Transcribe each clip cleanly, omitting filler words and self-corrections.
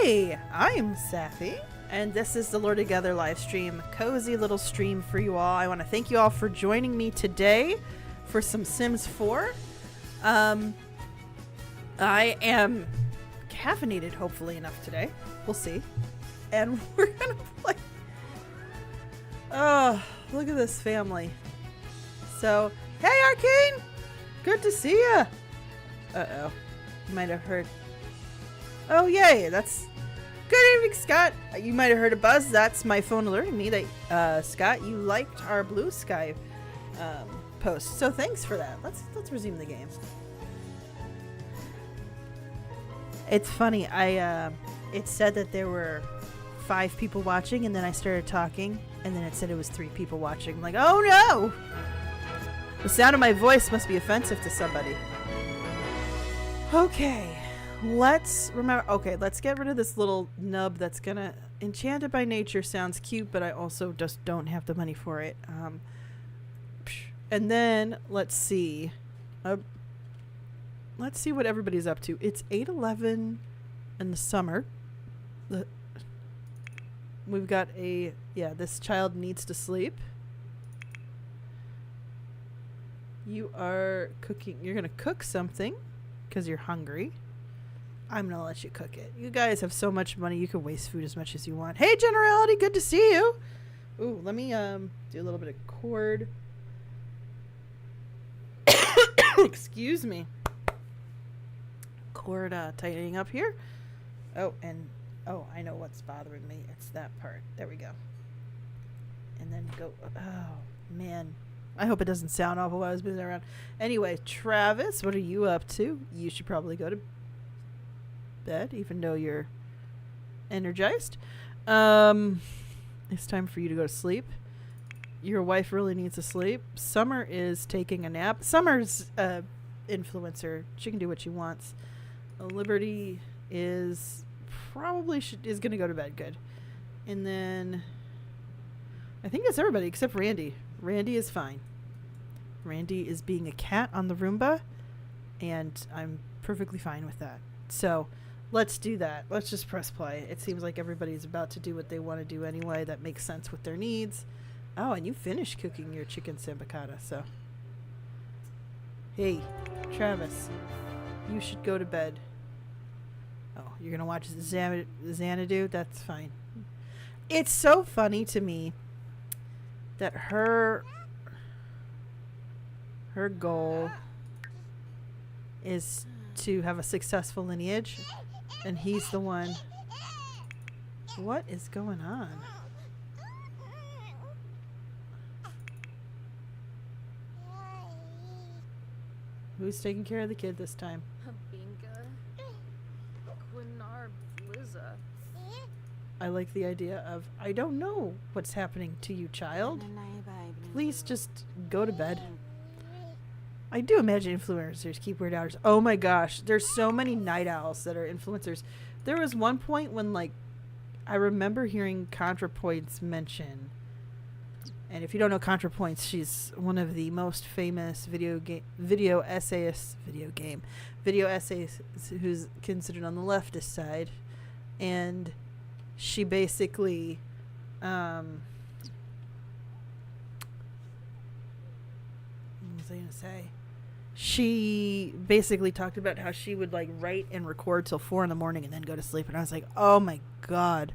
Hi, I'm Sappy, and this is the Lore Together live stream. Cozy little stream for you all. I want to thank you all for joining me today for some Sims 4. I am caffeinated, hopefully enough today. We'll see. And we're gonna play. Oh, look at this family. So, hey Arcane! Good to see ya! Uh-oh. You might have heard. Oh, yay! That's... Good evening, Scott! You might have heard a buzz. That's my phone alerting me that, Scott, you liked our Blue Sky, post. So thanks for that. Let's resume the game. It's funny. It said that there were 5 people watching, and then I started talking, and then it said it was 3 people watching. I'm like, oh no! The sound of my voice must be offensive to somebody. Okay, let's get rid of this little nub that's gonna... Enchanted by Nature sounds cute, but I also just don't have the money for it. And then, let's see. Let's see what everybody's up to. It's 8:11 in the summer. We've got this child needs to sleep. You are cooking. You're going to cook something because you're hungry. I'm going to let you cook it. You guys have so much money. You can waste food as much as you want. Hey, Generality. Good to see you. Ooh, let me do a little bit of cord. Excuse me. Cord tightening up here. Oh, I know what's bothering me. It's that part. There we go. And then go. Oh, man. I hope it doesn't sound awful while I was moving around. Anyway, Travis, what are you up to? You should probably go to bed, even though you're energized. It's time for you to go to sleep. Your wife really needs to sleep. Summer is taking a nap. Summer's influencer. She can do what she wants. Liberty is is going to go to bed. Good. And then I think that's everybody except Randy. Randy is fine. Randy is being a cat on the Roomba, and I'm perfectly fine with that. So let's do that. Let's just press play. It seems like everybody's about to do what they want to do anyway. That makes sense with their needs. Oh, and you finished cooking your chicken sambicata, so. Hey, Travis, you should go to bed. Oh, you're going to watch Xanadu? That's fine. It's so funny to me that her goal is to have a successful lineage, and he's the one. What is going on? Who's taking care of the kid this time? I like the idea of, I don't know what's happening to you, child. Please just go to bed. I do imagine influencers keep weird hours. Oh my gosh, there's so many night owls that are influencers. There was one point when, like, I remember hearing ContraPoints mention, and if you don't know ContraPoints, she's one of the most famous video essayists who's considered on the leftist side, and she basically what was I gonna say? She basically talked about how she would like write and record till 4 a.m. and then go to sleep, and I was like, oh my god.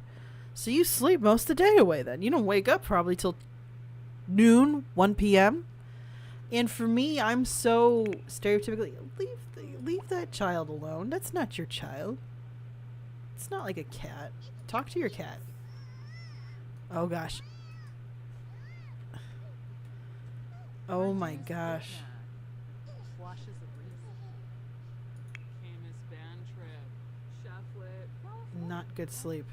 So you sleep most of the day away then. You don't wake up probably till noon, 1 p.m. And for me, I'm so stereotypically, leave that child alone. That's not your child. It's not like a cat. Talk to your cat. Oh gosh. Oh my gosh. Not good sleep.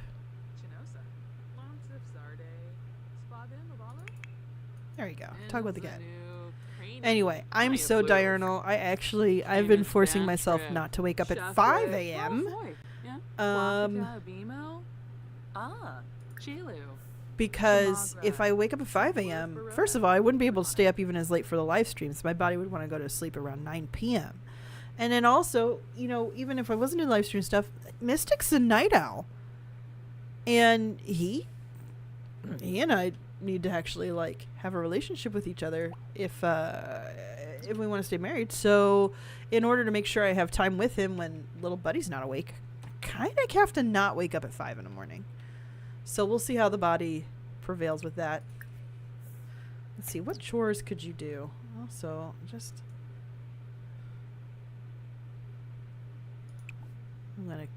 There you go. Talk about the cat. Anyway, I'm so diurnal. I've been forcing myself not to wake up at 5 a.m. Because if I wake up at 5 a.m., first of all, I wouldn't be able to stay up even as late for the live streams. My body would want to go to sleep around 9 p.m. And then also, you know, even if I wasn't doing live stream stuff, Mystic's a night owl. And he and I need to actually like have a relationship with each other if we want to stay married. So in order to make sure I have time with him when little buddy's not awake, I kind of have to not wake up at 5 in the morning. So we'll see how the body prevails with that. Let's see, what chores could you do? Also, just I'm gonna,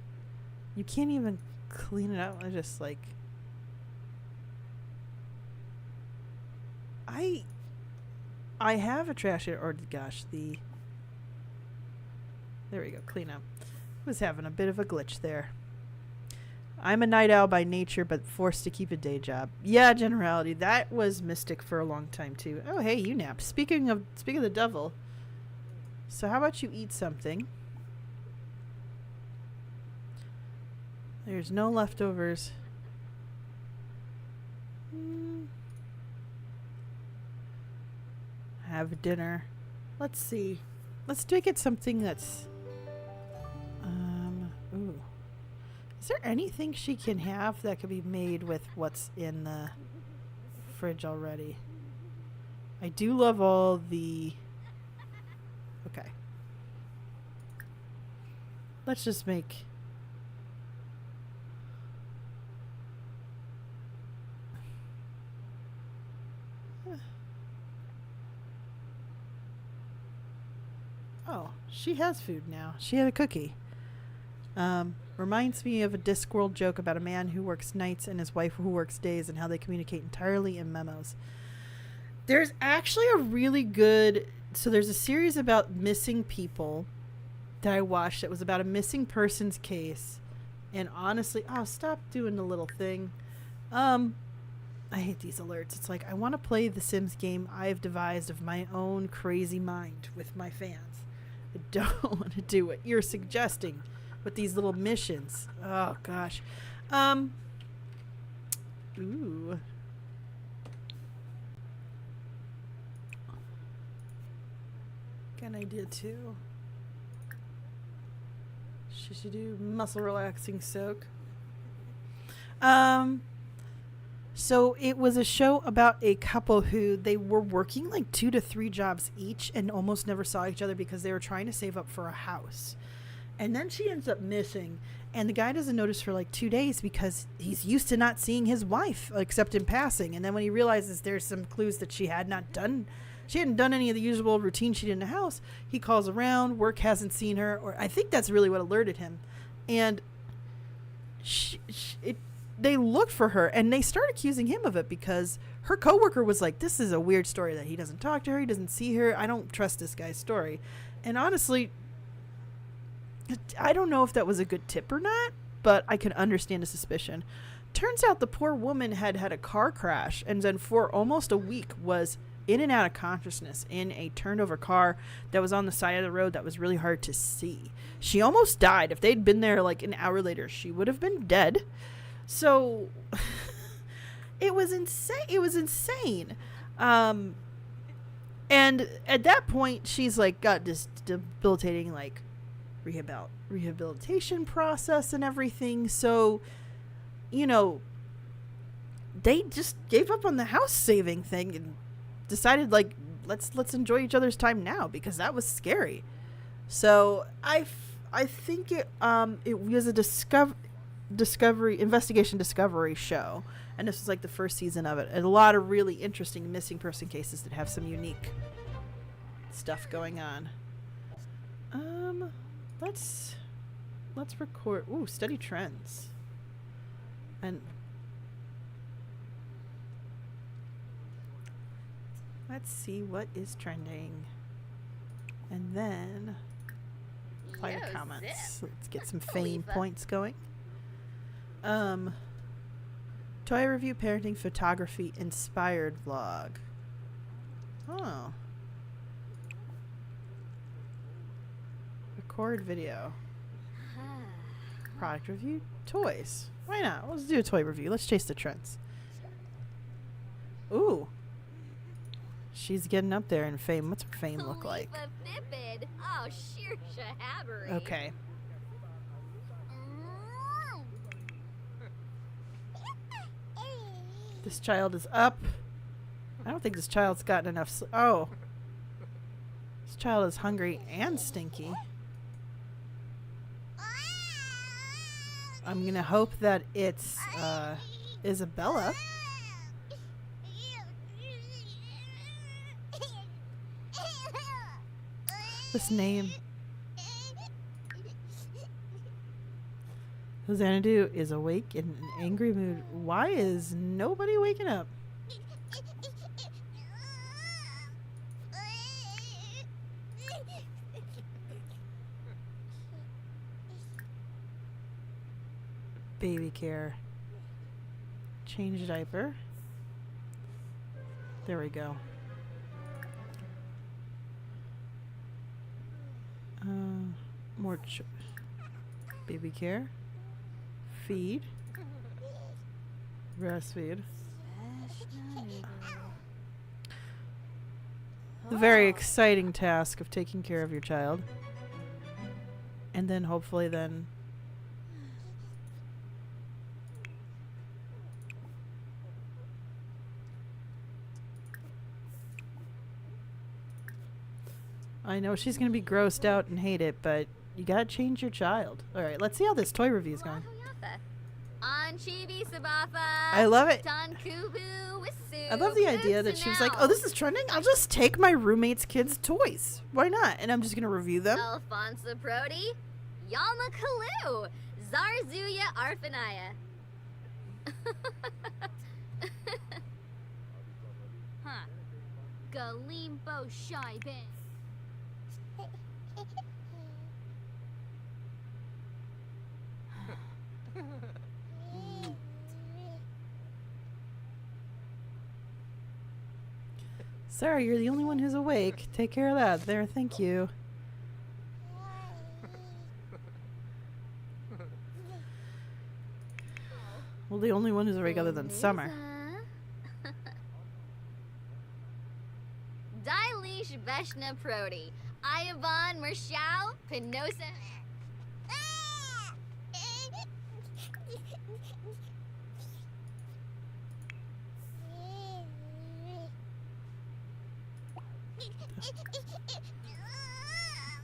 you can't even clean it up. I just like, I have a trash, or gosh, there we go, clean up. Was having a bit of a glitch there. I'm a night owl by nature, but forced to keep a day job. Yeah, generality. That was Mystic for a long time too. Oh, hey, you napped. Speaking of the devil. So how about you eat something? There's no leftovers. Have dinner. Let's see. Let's make it something that's ooh. Is there anything she can have that could be made with what's in the fridge already? I do love all the... Okay. Let's just make... Oh, she has food now. She had a cookie. Reminds me of a Discworld joke about a man who works nights and his wife who works days and how they communicate entirely in memos. There's actually a really good... So there's a series about missing people that I watched that was about a missing persons case. And honestly... Oh, stop doing the little thing. I hate these alerts. It's like, I want to play the Sims game I've devised of my own crazy mind with my fans. I don't want to do what you're suggesting with these little missions. Oh gosh. Ooh. Got an idea too. She should do muscle relaxing soak. So it was a show about a couple who they were working like 2 to 3 jobs each and almost never saw each other because they were trying to save up for a house. And then she ends up missing, and the guy doesn't notice for like 2 days because he's used to not seeing his wife except in passing. And then when he realizes there's some clues that she hadn't done any of the usual routine she did in the house, he calls around, work hasn't seen her, or I think that's really what alerted him. And they looked for her, and they start accusing him of it because her coworker was like, this is a weird story that he doesn't talk to her, he doesn't see her, I don't trust this guy's story. And honestly, I don't know if that was a good tip or not, but I can understand the suspicion. Turns out the poor woman had a car crash and then for almost a week was in and out of consciousness in a turned over car that was on the side of the road that was really hard to see. She almost died. If they'd been there like an hour later, she would have been dead. So it was insane. And at that point, she's like got this debilitating like rehabilitation process and everything. So, you know, they just gave up on the house saving thing and decided like let's enjoy each other's time now because that was scary. So I think it was a investigation discovery show, and this was like the first season of it, and a lot of really interesting missing person cases that have some unique stuff going on. Let's record. Ooh, study trends. And let's see what is trending. And then apply the comments. Let's get some fame points going. Toy review, parenting, photography, inspired vlog. Oh. Record video. Product review, toys. Why not? Let's do a toy review. Let's chase the trends. Ooh. She's getting up there in fame. What's her fame look like? This child is up. I don't think this child's gotten enough oh. This child is hungry and stinky. I'm gonna hope that it's Isabella. This name. Xanadu is awake in an angry mood. Why is nobody waking up? Baby care. Change diaper. There we go. More baby care. Feed. Breastfeed. The very exciting task of taking care of your child. And then hopefully then I know she's going to be grossed out and hate it, but you got to change your child. All right, let's see how this toy review is going. I love it. I love the idea that she was like, oh, this is trending? I'll just take my roommate's kids' toys. Why not? And I'm just going to review them. Alfonso Brody, Yalma Kalu, Zarzuya Arfanaya. Huh. Galimbo Shaiben. Sarah, you're the only one who's awake. Take care of that. There, thank you. Well, the only one who's awake other than Summer. Dailish Veshna Prodi, Ayavan Marshall, Pinosa.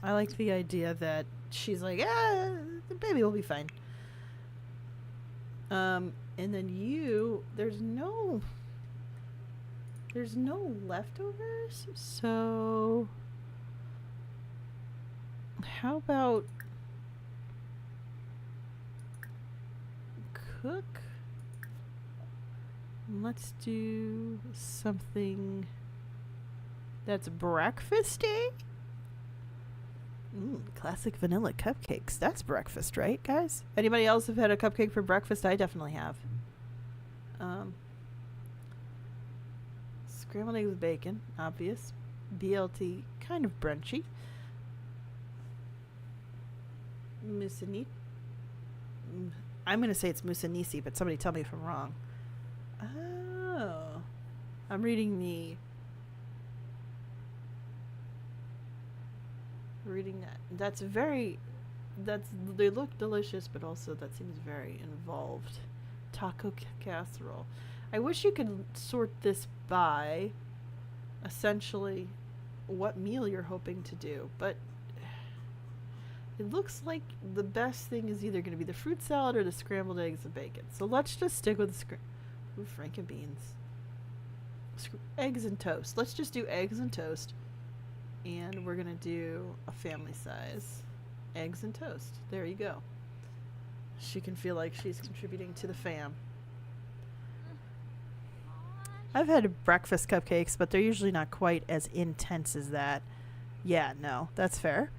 I like the idea that she's like, the baby will be fine. And then you, there's no leftovers, so how about cook? Let's do something that's breakfasty. Classic vanilla cupcakes. That's breakfast, right, guys? Anybody else have had a cupcake for breakfast? I definitely have. Scrambled eggs with bacon, obvious. BLT, kind of brunchy. Musanisi. I'm going to say it's Musanisi, but somebody tell me if I'm wrong. Oh. I'm reading that. They look delicious, but also that seems very involved. Taco casserole. I wish you could sort this by essentially what meal you're hoping to do, but it looks like the best thing is either going to be the fruit salad or the scrambled eggs and bacon. So let's just stick with the Franken beans. Eggs and toast. Let's just do eggs and toast. And we're going to do a family size. Eggs and toast. There you go. She can feel like she's contributing to the fam. I've had breakfast cupcakes, but they're usually not quite as intense as that. Yeah, no, that's fair.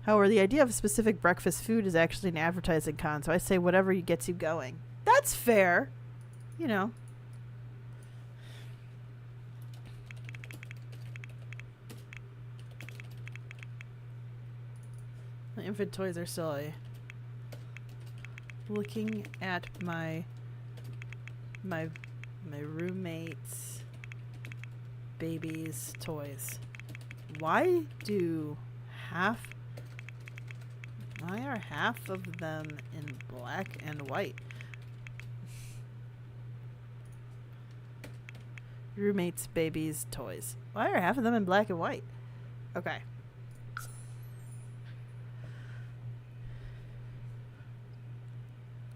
However, the idea of a specific breakfast food is actually an advertising con, so I say whatever gets you going. That's fair. You know. The infant toys are silly. Looking at my roommate's baby's toys. Why are half of them in black and white? Roommates, babies, toys. Why are half of them in black and white? Okay.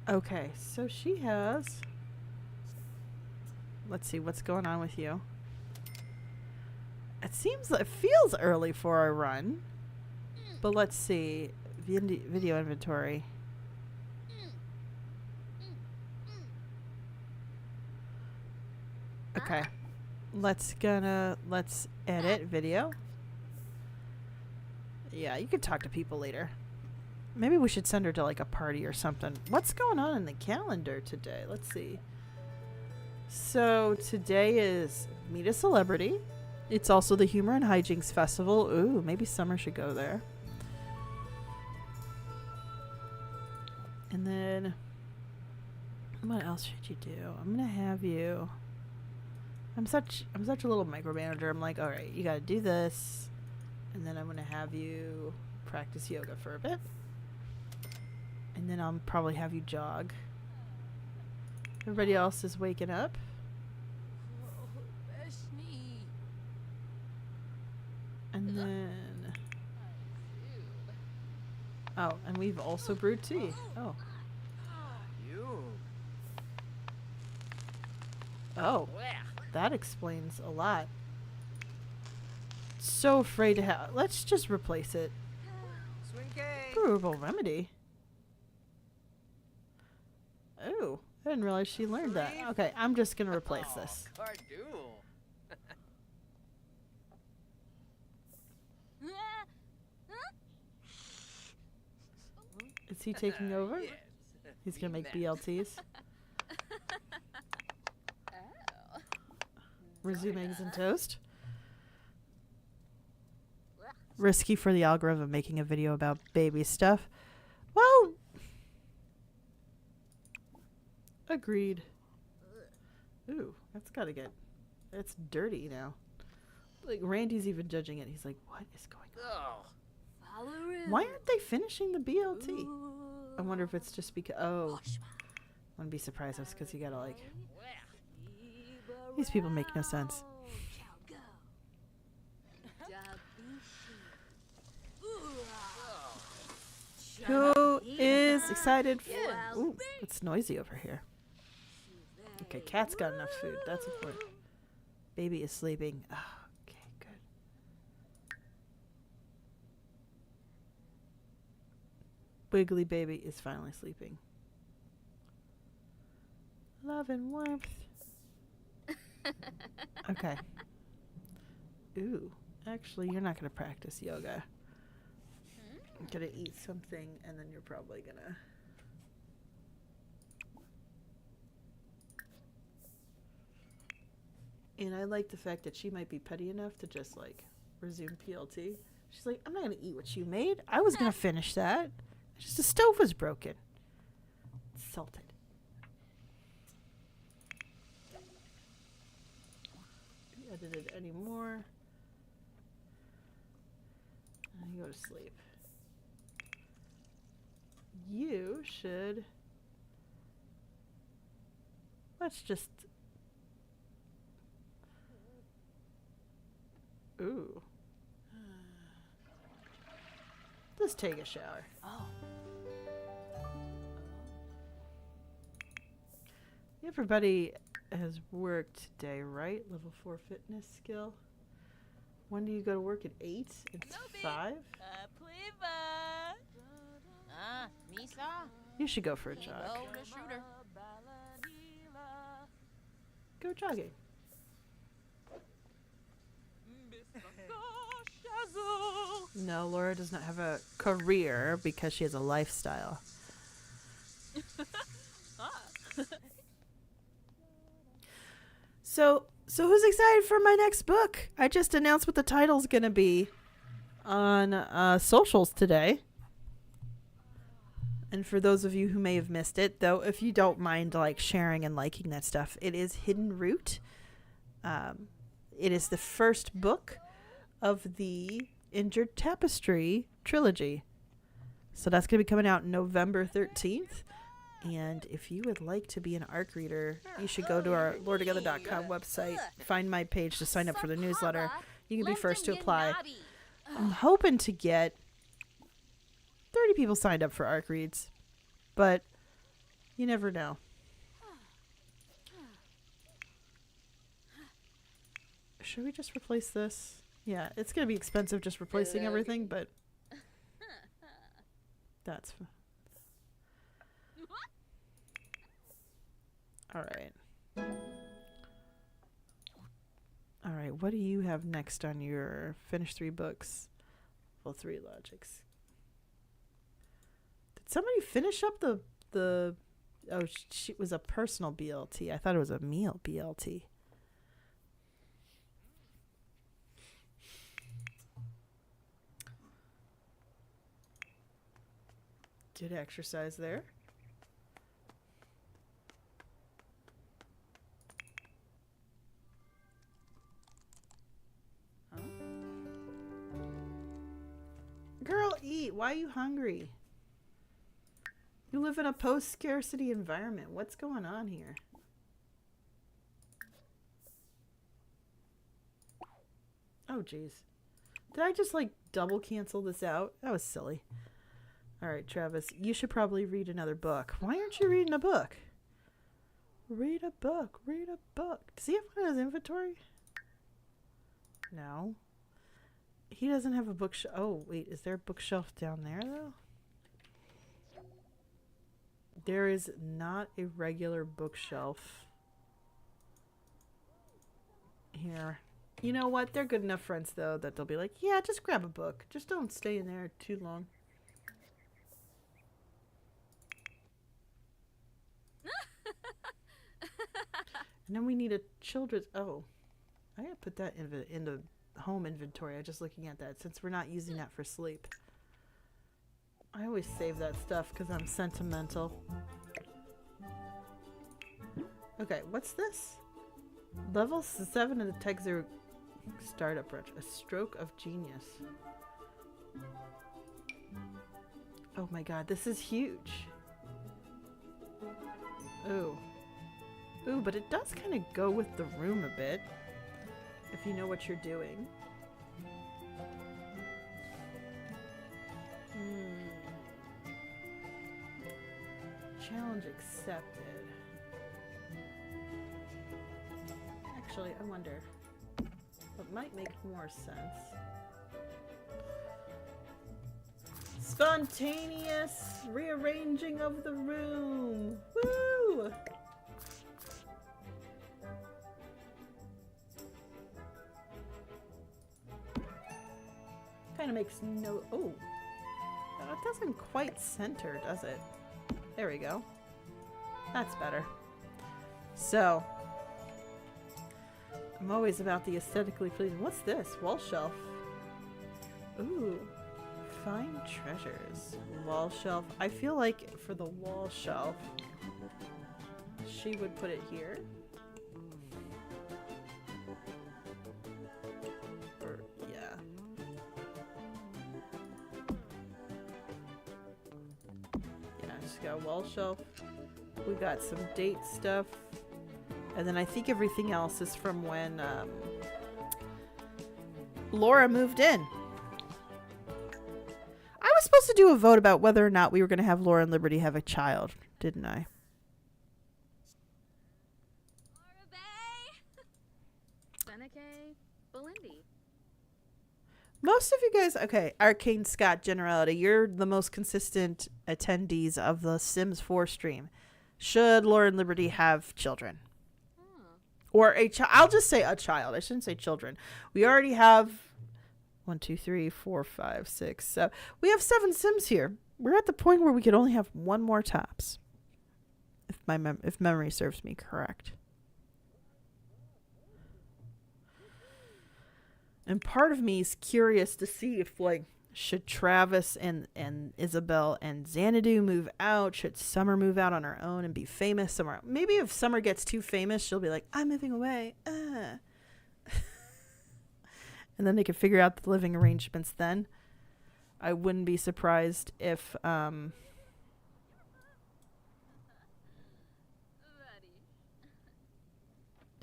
Okay, so she has... Let's see, what's going on with you? It feels early for a run. But let's see. Video inventory. Okay. Let's edit video. Yeah, you could talk to people later. Maybe we should send her to like a party or something. What's going on in the calendar today? Let's see. So today is Meet a Celebrity. It's also the Humor and Hijinks Festival. Ooh, maybe Summer should go there. And then what else should you do? I'm gonna have you. I'm such a little micromanager. I'm like, all right, you gotta do this, and then I'm gonna have you practice yoga for a bit, and then I'll probably have you jog. Everybody else is waking up. And then... Oh, and we've also brewed tea. Oh. Oh. That explains a lot. So afraid to have... Let's just replace it. Brewable remedy. Oh. I didn't realize she learned that. Okay, I'm just gonna replace this. Is he taking over? He's gonna make BLTs. Resume eggs and toast. Risky for the algorithm making a video about baby stuff. Well, agreed. Ooh, that's gotta get... It's dirty now. Like, Randy's even judging it. He's like, what is going on? Why aren't they finishing the BLT? I wonder if it's just because... Oh. I wouldn't be surprised if it's because you gotta, like... These people make no sense. Who is excited for... Ooh, it's noisy over here. Okay, cat's got enough food. That's important. Baby is sleeping. Oh, okay, good. Wiggly baby is finally sleeping. Love and warmth. Okay. Ooh, actually, you're not going to practice yoga. You're going to eat something, and then you're probably going to... And I like the fact that she might be petty enough to just, like, resume PLT. She's like, I'm not going to eat what you made. I was going to finish that. Just the stove was broken. It's salted. Edited anymore. And you go to sleep. You should... Let's just... Ooh. Just take a shower. Oh. Everybody has worked today, right? Level 4 fitness skill. When do you go to work? At 8? It's 5? You should go for a jog. Go jogging. No, Laura does not have a career because she has a lifestyle. So who's excited for my next book? I just announced what the title's gonna be on socials today. And for those of you who may have missed it, though, if you don't mind like sharing and liking that stuff, it is Hidden Root. It is the first book of the Injured Tapestry trilogy. So that's going to be coming out November 13th. And if you would like to be an ARC reader, you should go to our loretogether.com website, find my page to sign up for the newsletter. You can be first to apply. I'm hoping to get 30 people signed up for ARC reads, but you never know. Should we just replace this? Yeah, it's going to be expensive just replacing everything, but that's... Alright. Alright, what do you have next on your finish 3 books? Well, 3 logics. Did somebody finish up the oh, it was a personal BLT. I thought it was a meal BLT. Good exercise there. Girl, eat. Why are you hungry? You live in a post-scarcity environment. What's going on here? Oh, jeez. Did I just, like, double cancel this out? That was silly. All right, Travis, you should probably read another book. Why aren't you reading a book? Read a book. Read a book. Does he have one in his inventory? No. He doesn't have a bookshelf. Oh, wait. Is there a bookshelf down there, though? There is not a regular bookshelf here. You know what? They're good enough friends, though, that they'll be like, yeah, just grab a book. Just don't stay in there too long. And then we need a children's... Oh. I gotta put that in the home inventory. I'm just looking at that since we're not using that for sleep. I always save that stuff because I'm sentimental. Okay, what's this? Level 7 of the Tegzer Startup Branch. A stroke of genius. Oh my god, this is huge. Ooh. Ooh, but it does kind of go with the room a bit. If you know what you're doing. Challenge accepted. Actually, I wonder what might make more sense. Spontaneous rearranging of the room. Woo! Kind of makes no... Oh. It doesn't quite center, does it? There we go. That's better. So. I'm always about the aesthetically pleasing. What's this? Wall shelf. Ooh. Find treasures. Wall shelf. I feel like for the wall shelf, she would put it here. Got a wall shelf. We got some date stuff, and then I think everything else is from when Laura moved in. I was supposed to do a vote about whether or not we were going to have Laura and Liberty have a child, didn't I? Most of you guys, okay, Arcane Scott Generality, you're the most consistent attendees of the Sims 4 stream. Should Laura and Liberty have children? Or a child? I'll just say a child. I shouldn't say children. We already have 1, 2, 3, 4, 5, 6, 7. We have 7 Sims here. We're at the point where we could only have one more tops. If memory serves me correct. And part of me is curious to see if, like, should Travis and Isabel and Xanadu move out? Should Summer move out on her own and be famous somewhere? Maybe if Summer gets too famous, she'll be like, I'm moving away. And then they could figure out the living arrangements then. I wouldn't be surprised if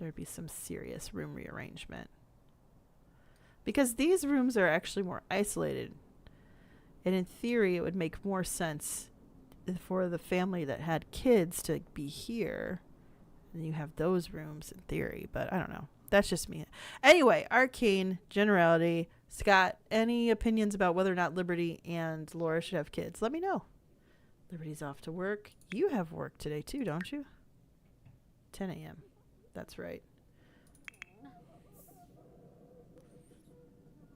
there'd be some serious room rearrangement. Because these rooms are actually more isolated. And in theory, it would make more sense for the family that had kids to be here. And you have those rooms in theory. But I don't know. That's just me. Anyway, Arcane, generality. Scott, any opinions about whether or not Liberty and Laura should have kids? Let me know. Liberty's off to work. You have work today too, don't you? 10 a.m. That's right.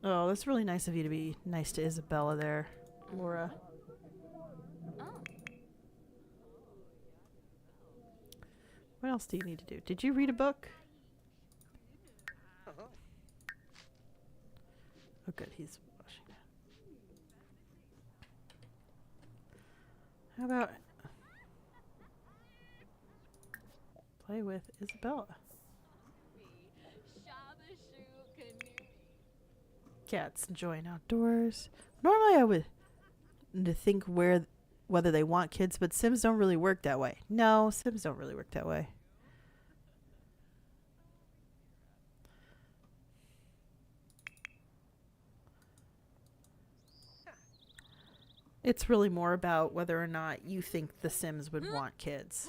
Oh, that's really nice of you to be nice to Isabella there, Laura. Oh. What else do you need to do? Did you read a book? Oh, good. He's washing it. How about play with Isabella? Cats enjoying outdoors. Normally I would think whether they want kids, but Sims don't really work that way. No, Sims don't really work that way. It's really more about whether or not you think the Sims would want kids.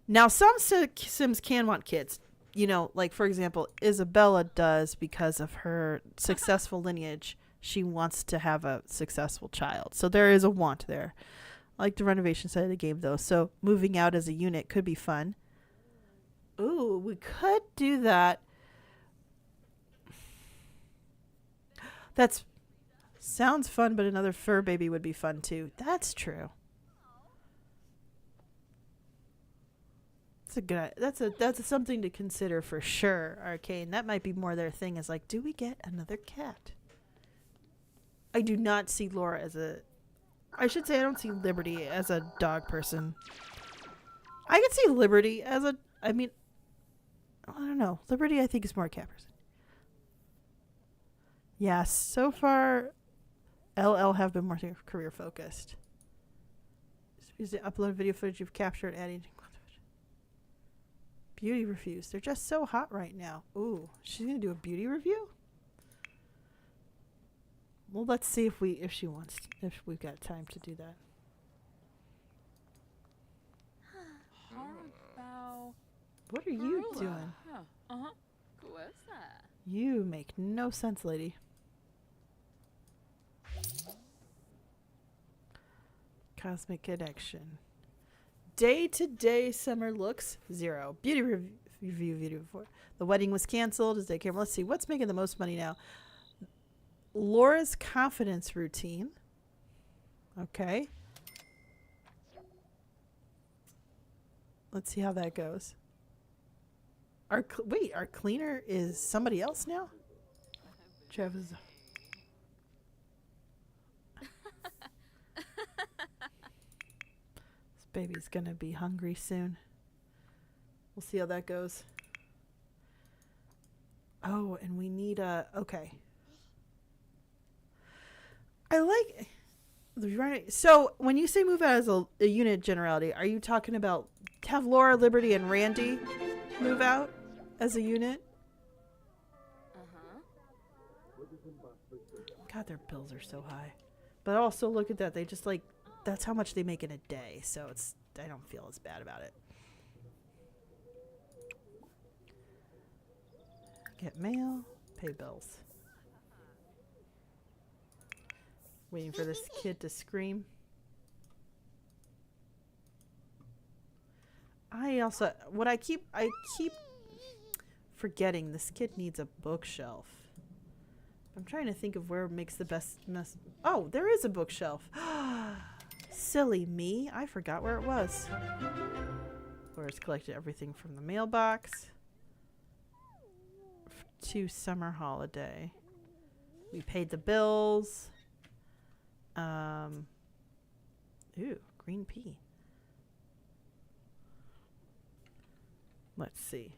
Now, some Sims can want kids. You know, like, for example, Isabella does because of her successful lineage. She wants to have a successful child. So there is a want there. I like the renovation side of the game, though. So moving out as a unit could be fun. Ooh, we could do that. That's sounds fun, but another fur baby would be fun, too. That's true. That's something to consider for sure, Arcane. That might be more their thing, is like, do we get another cat? I do not see Laura as I should say I don't see Liberty as a dog person. I could see Liberty as I don't know. Liberty, I think, is more a cat person. Yes, so far, LL have been more career focused. Use the upload video footage you've captured, adding beauty reviews. They're just so hot right now. Ooh, she's gonna do a beauty review? Well, let's see if we've got time to do that. What are you doing? You make no sense, lady. Cosmic connection. Day-to-day summer looks 0. Beauty review video before. The wedding was canceled as they came. Let's see. What's making the most money now? Laura's confidence routine. Okay. Let's see how that goes. Our cleaner is somebody else now? Travis. This baby's gonna be hungry soon. We'll see how that goes. Oh, and we need okay. I like so when you say move out as a unit generality, are you talking about have Laura, Liberty, and Randy move out as a unit? God, their bills are so high. But also look at that. They just that's how much they make in a day. So I don't feel as bad about it. Get mail, pay bills. Waiting for this kid to scream. I keep forgetting this kid needs a bookshelf. I'm trying to think of where it makes the best mess. Oh, there is a bookshelf. Silly me. I forgot where it was. Laura's collected everything from the mailbox to summer holiday. We paid the bills. Ooh, green pea. Let's see.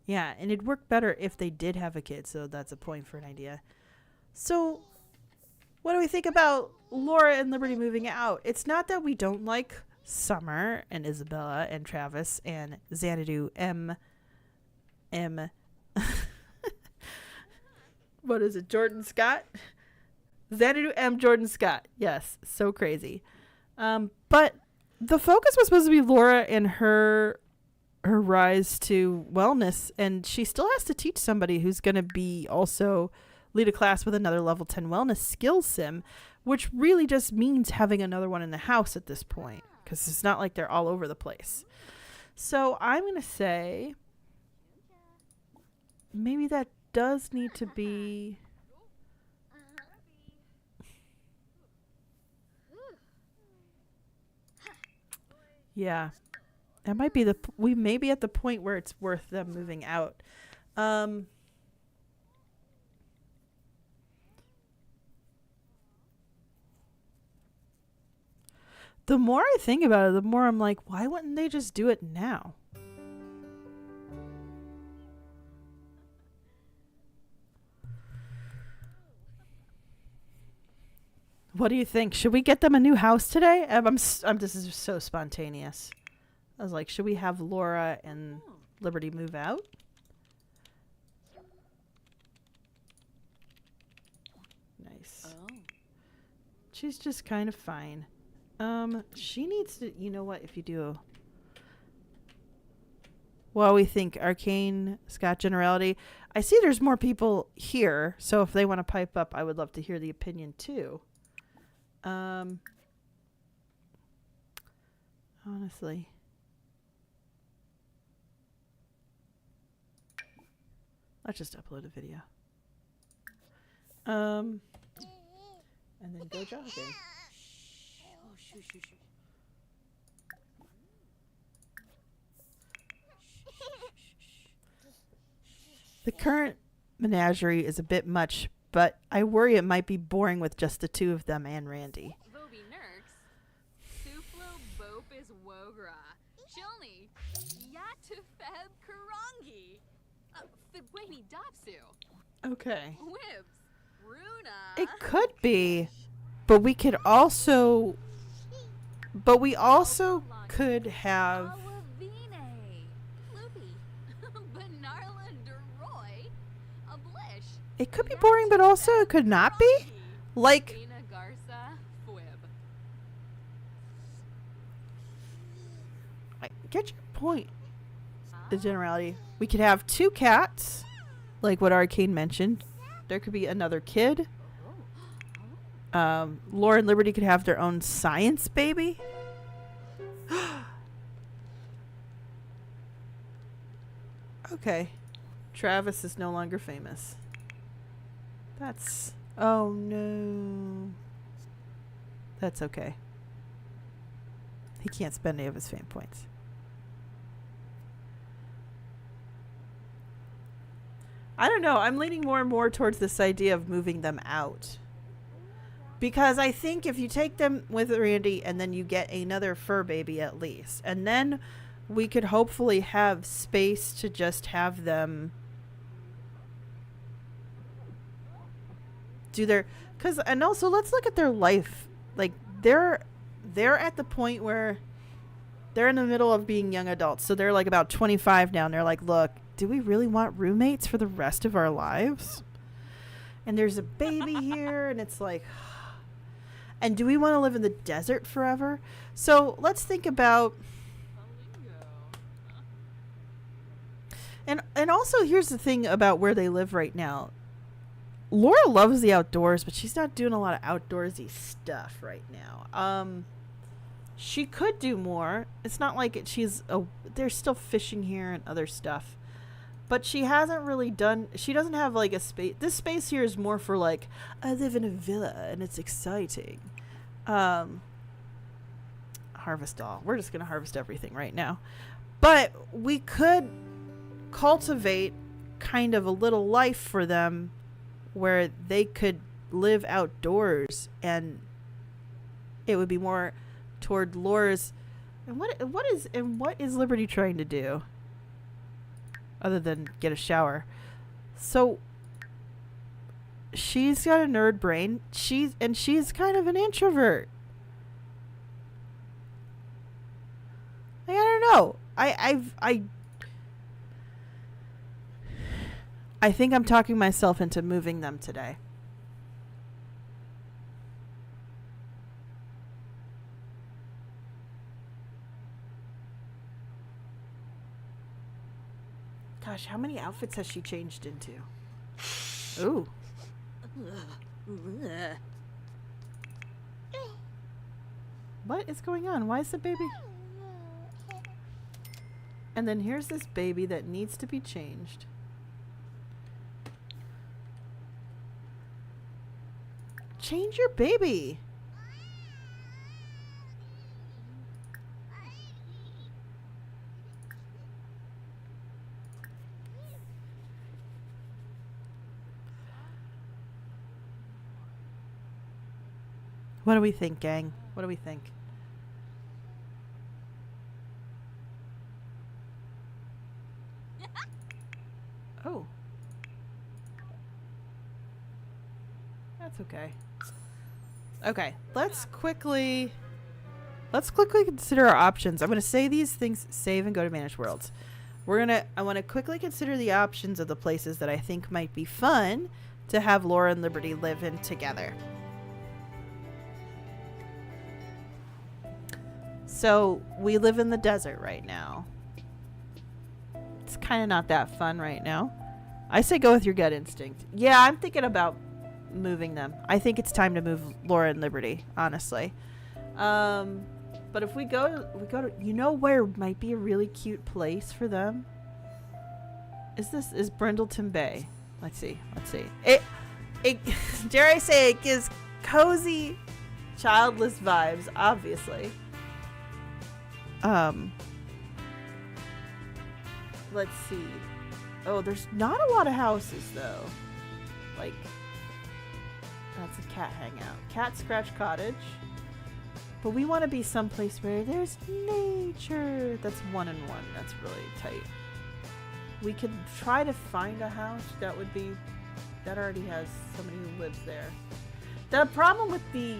Yeah, and it'd work better if they did have a kid, so that's a point for an idea. So, what do we think about Laura and Liberty moving out? It's not that we don't like Summer and Isabella and Travis and Xanadu M. What is it? Jordan Scott? Xanadu M. Jordan Scott. Yes, so crazy. But the focus was supposed to be Laura and her rise to wellness, and she still has to teach somebody who's going to be also lead a class with another level 10 wellness skill sim, which really just means having another one in the house at this point, because it's not like they're all over the place. So I'm going to say maybe that does need to be... Yeah. That might be we may be at the point where it's worth them moving out. The more I think about it, the more I'm like, why wouldn't they just do it now? What do you think? Should we get them a new house today? This is so spontaneous. I was like, should we have Laura and Liberty move out? Nice. Oh. She's just kind of fine. She needs to, you know what, if you do... Well, we think Arcane, Scott Generality. I see there's more people here, so if they want to pipe up, I would love to hear the opinion too. Honestly. Let's just upload a video. And then go jogging. Oh, shoo, shoo, shoo. The current menagerie is a bit much, but I worry it might be boring with just the two of them and Randy. Vobi Nurks. Suflo Bopis Wogra. Shilni. Yatufeb Karangi. Fidweni Dopsu. Okay. Whibs. Runa. It could be, but we could also... But we also could have... Awavine. Loopy. Benarla Deroy. Ablish. It could be boring, but also it could not be. Like... Dina Garza. Fwib. I get your point. The generality. We could have two cats, like what Arcane mentioned. There could be another kid. Laura and Liberty could have their own science baby. Okay. Travis is no longer famous. That's... Oh, no. That's okay. He can't spend any of his fame points. I don't know. I'm leaning more and more towards this idea of moving them out. Because I think if you take them with Randy and then you get another fur baby at least, and then we could hopefully have space to just have them do their... And also, let's look at their life. Like, they're at the point where they're in the middle of being young adults. So they're like about 25 now, and they're like, look, do we really want roommates for the rest of our lives? And there's a baby here, and it's like... And do we want to live in the desert forever? So let's think about... And also, here's the thing about where they live right now. Laura loves the outdoors, but she's not doing a lot of outdoorsy stuff right now. She could do more. It's not like there's still fishing here and other stuff. But she hasn't really done... She doesn't have, like, a space... This space here is more for, like, I live in a villa, and it's exciting. Harvest all. We're just going to harvest everything right now. But we could cultivate kind of a little life for them where they could live outdoors, and it would be more toward Laura's... And what is Liberty trying to do? Other than get a shower. So she's got a nerd brain. She's kind of an introvert. Like, I don't know. I think I'm talking myself into moving them today. Gosh, how many outfits has she changed into? Ooh. What is going on? Why is the baby? And then here's this baby that needs to be changed. Change your baby. What do we think, gang? What do we think? Oh. That's okay. Okay, let's quickly consider our options. I'm going to say these things, save and go to manage worlds. I want to quickly consider the options of the places that I think might be fun to have Laura and Liberty live in together. So, we live in the desert right now. It's kind of not that fun right now. I say go with your gut instinct. Yeah, I'm thinking about moving them. I think it's time to move Laura and Liberty, honestly. But if we go to, you know where might be a really cute place for them? Is Brindleton Bay. Let's see. It dare I say it gives cozy, childless vibes, obviously. Let's see. Oh, there's not a lot of houses though. Like, that's a cat hangout. Cat Scratch Cottage. But we want to be someplace where there's nature. That's 1 and 1. That's really tight. We could try to find a house that already has somebody who lives there. The problem with the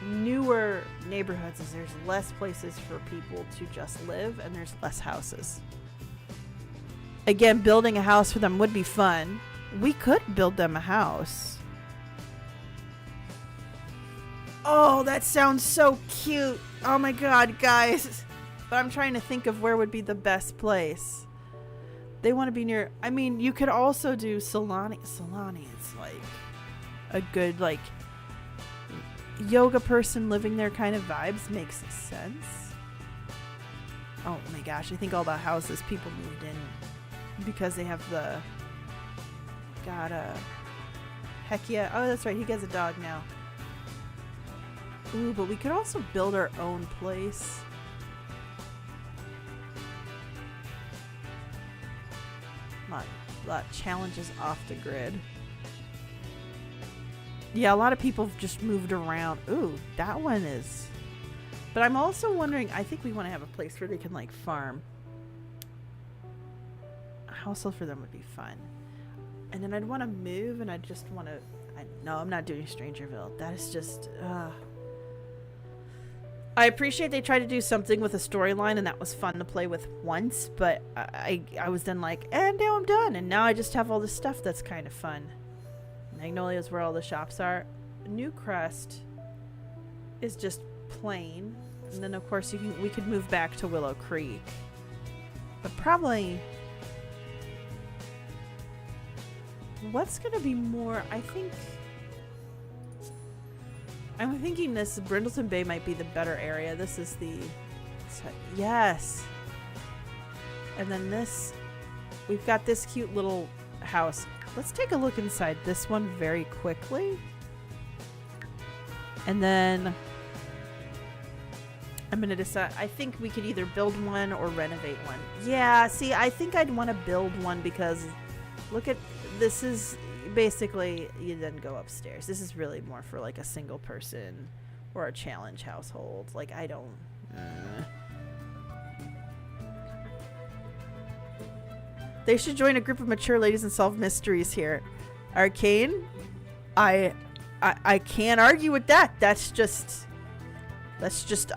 newer neighborhoods is there's less places for people to just live and there's less houses. Again, building a house for them would be fun. We could build them a house. Oh, that sounds so cute. Oh my god, guys. But I'm trying to think of where would be the best place. They want to be near, I mean, you could also do Solani. Solani is like a good, like, yoga person living there kind of vibes. Makes sense. Oh my gosh, I think all the houses people moved in because they have the heck yeah. Oh, that's right, he gets a dog now. Ooh, but we could also build our own place. Lot challenges off the grid. Yeah, a lot of people have just moved around. Ooh, that one is. But I'm also wondering, I think we want to have a place where they can, like, farm. A household for them would be fun. And then I'd want to move, and I'd just want to... No, I'm not doing Strangerville. That is just... I appreciate they tried to do something with a storyline, and that was fun to play with once, but I was then like, and now I'm done, and now I just have all this stuff that's kind of fun. Magnolia is where all the shops are. Newcrest is just plain, and then of course we could move back to Willow Creek, but probably what's gonna be more, I'm thinking this Brindleton Bay might be the better area. This is the... Yes. And then this... We've got this cute little house. Let's take a look inside this one very quickly. And then... I'm going to decide... I think we could either build one or renovate one. Yeah, see, I think I'd want to build one because... Look at... This is... Basically, you then go upstairs. This is really more for like a single person or a challenge household. Like, I don't... They should join a group of mature ladies and solve mysteries here. Arcane, I can't argue with that. That's just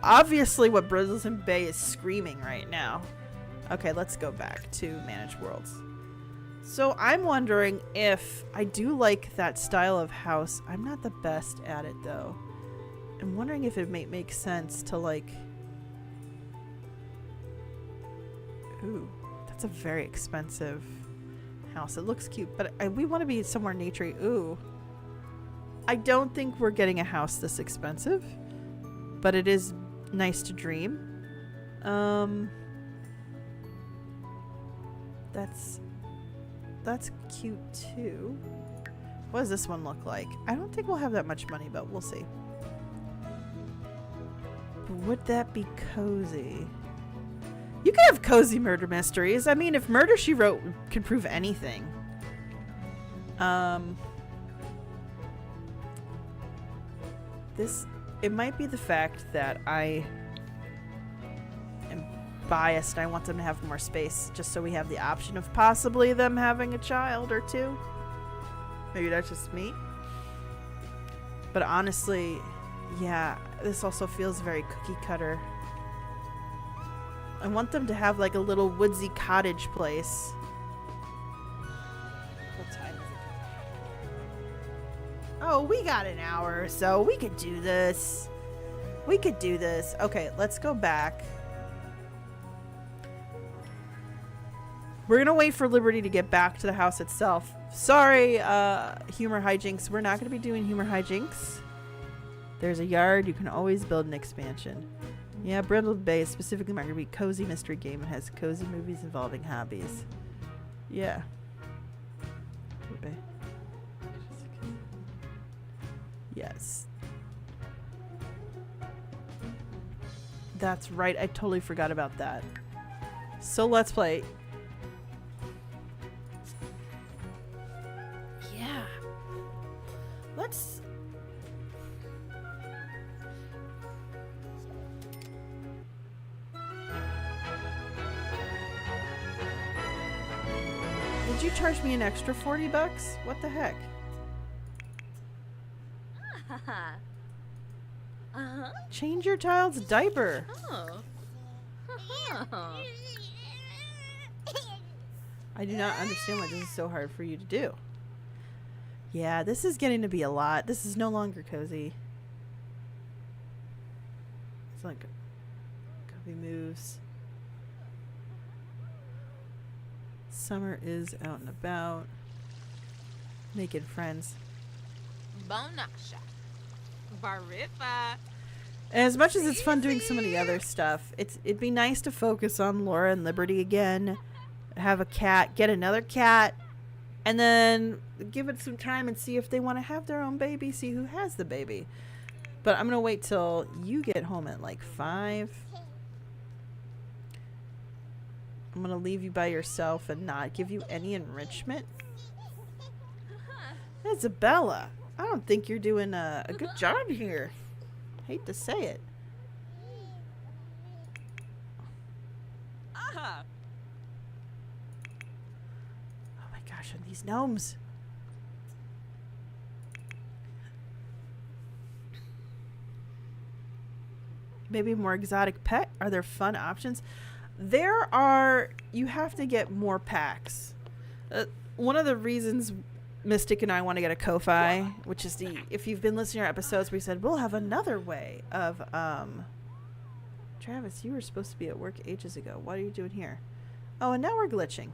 obviously what Brindleton Bay is screaming right now. Okay, let's go back to Manage Worlds. So I'm wondering if I do like that style of house. I'm not the best at it though. I'm wondering if it may make sense to like... Ooh, that's a very expensive house. It looks cute, but we want to be somewhere naturey. Ooh. I don't think we're getting a house this expensive, but it is nice to dream. That's cute too. What does this one look like? I don't think we'll have that much money, but we'll see. But would that be cozy? You can have cozy murder mysteries. I mean, if Murder, She Wrote can prove anything. It might be the fact that I am biased. I want them to have more space just so we have the option of possibly them having a child or two. Maybe that's just me. But honestly, yeah, this also feels very cookie cutter. I want them to have like a little woodsy cottage place. What time is it? Oh, we got an hour or so. We could do this. We could do this. Okay, let's go back. We're gonna wait for Liberty to get back to the house itself. Sorry, humor hijinks. We're not gonna be doing humor hijinks. There's a yard. You can always build an expansion. Yeah, Brindleton Bay is specifically marked to be a cozy mystery game and has cozy movies involving hobbies. Yeah. Okay. Yes. That's right. I totally forgot about that. So let's play. Yeah. Let's... Did you charge me an extra 40 bucks? What the heck? Change your child's diaper. Oh. I do not understand why this is so hard for you to do. Yeah, this is getting to be a lot. This is no longer cozy. It's like copy moves. Summer is out and about, making friends. Bonasha. Barifa. As much as it's fun doing some of the other stuff, it'd be nice to focus on Laura and Liberty again. Have a cat, get another cat, and then give it some time and see if they want to have their own baby, see who has the baby. But I'm going to wait till you get home at like 5. I'm going to leave you by yourself and not give you any enrichment. Isabella, I don't think you're doing a good job here. Hate to say it. Aha. Oh my gosh, and these gnomes. Maybe a more exotic pet? Are there fun options? There are. You have to get more packs. One of the reasons Mystic and I want to get a Ko-Fi, which is if you've been listening to our episodes, we said we'll have another way of Travis, you were supposed to be at work ages ago. What are you doing here? Oh, and now we're glitching.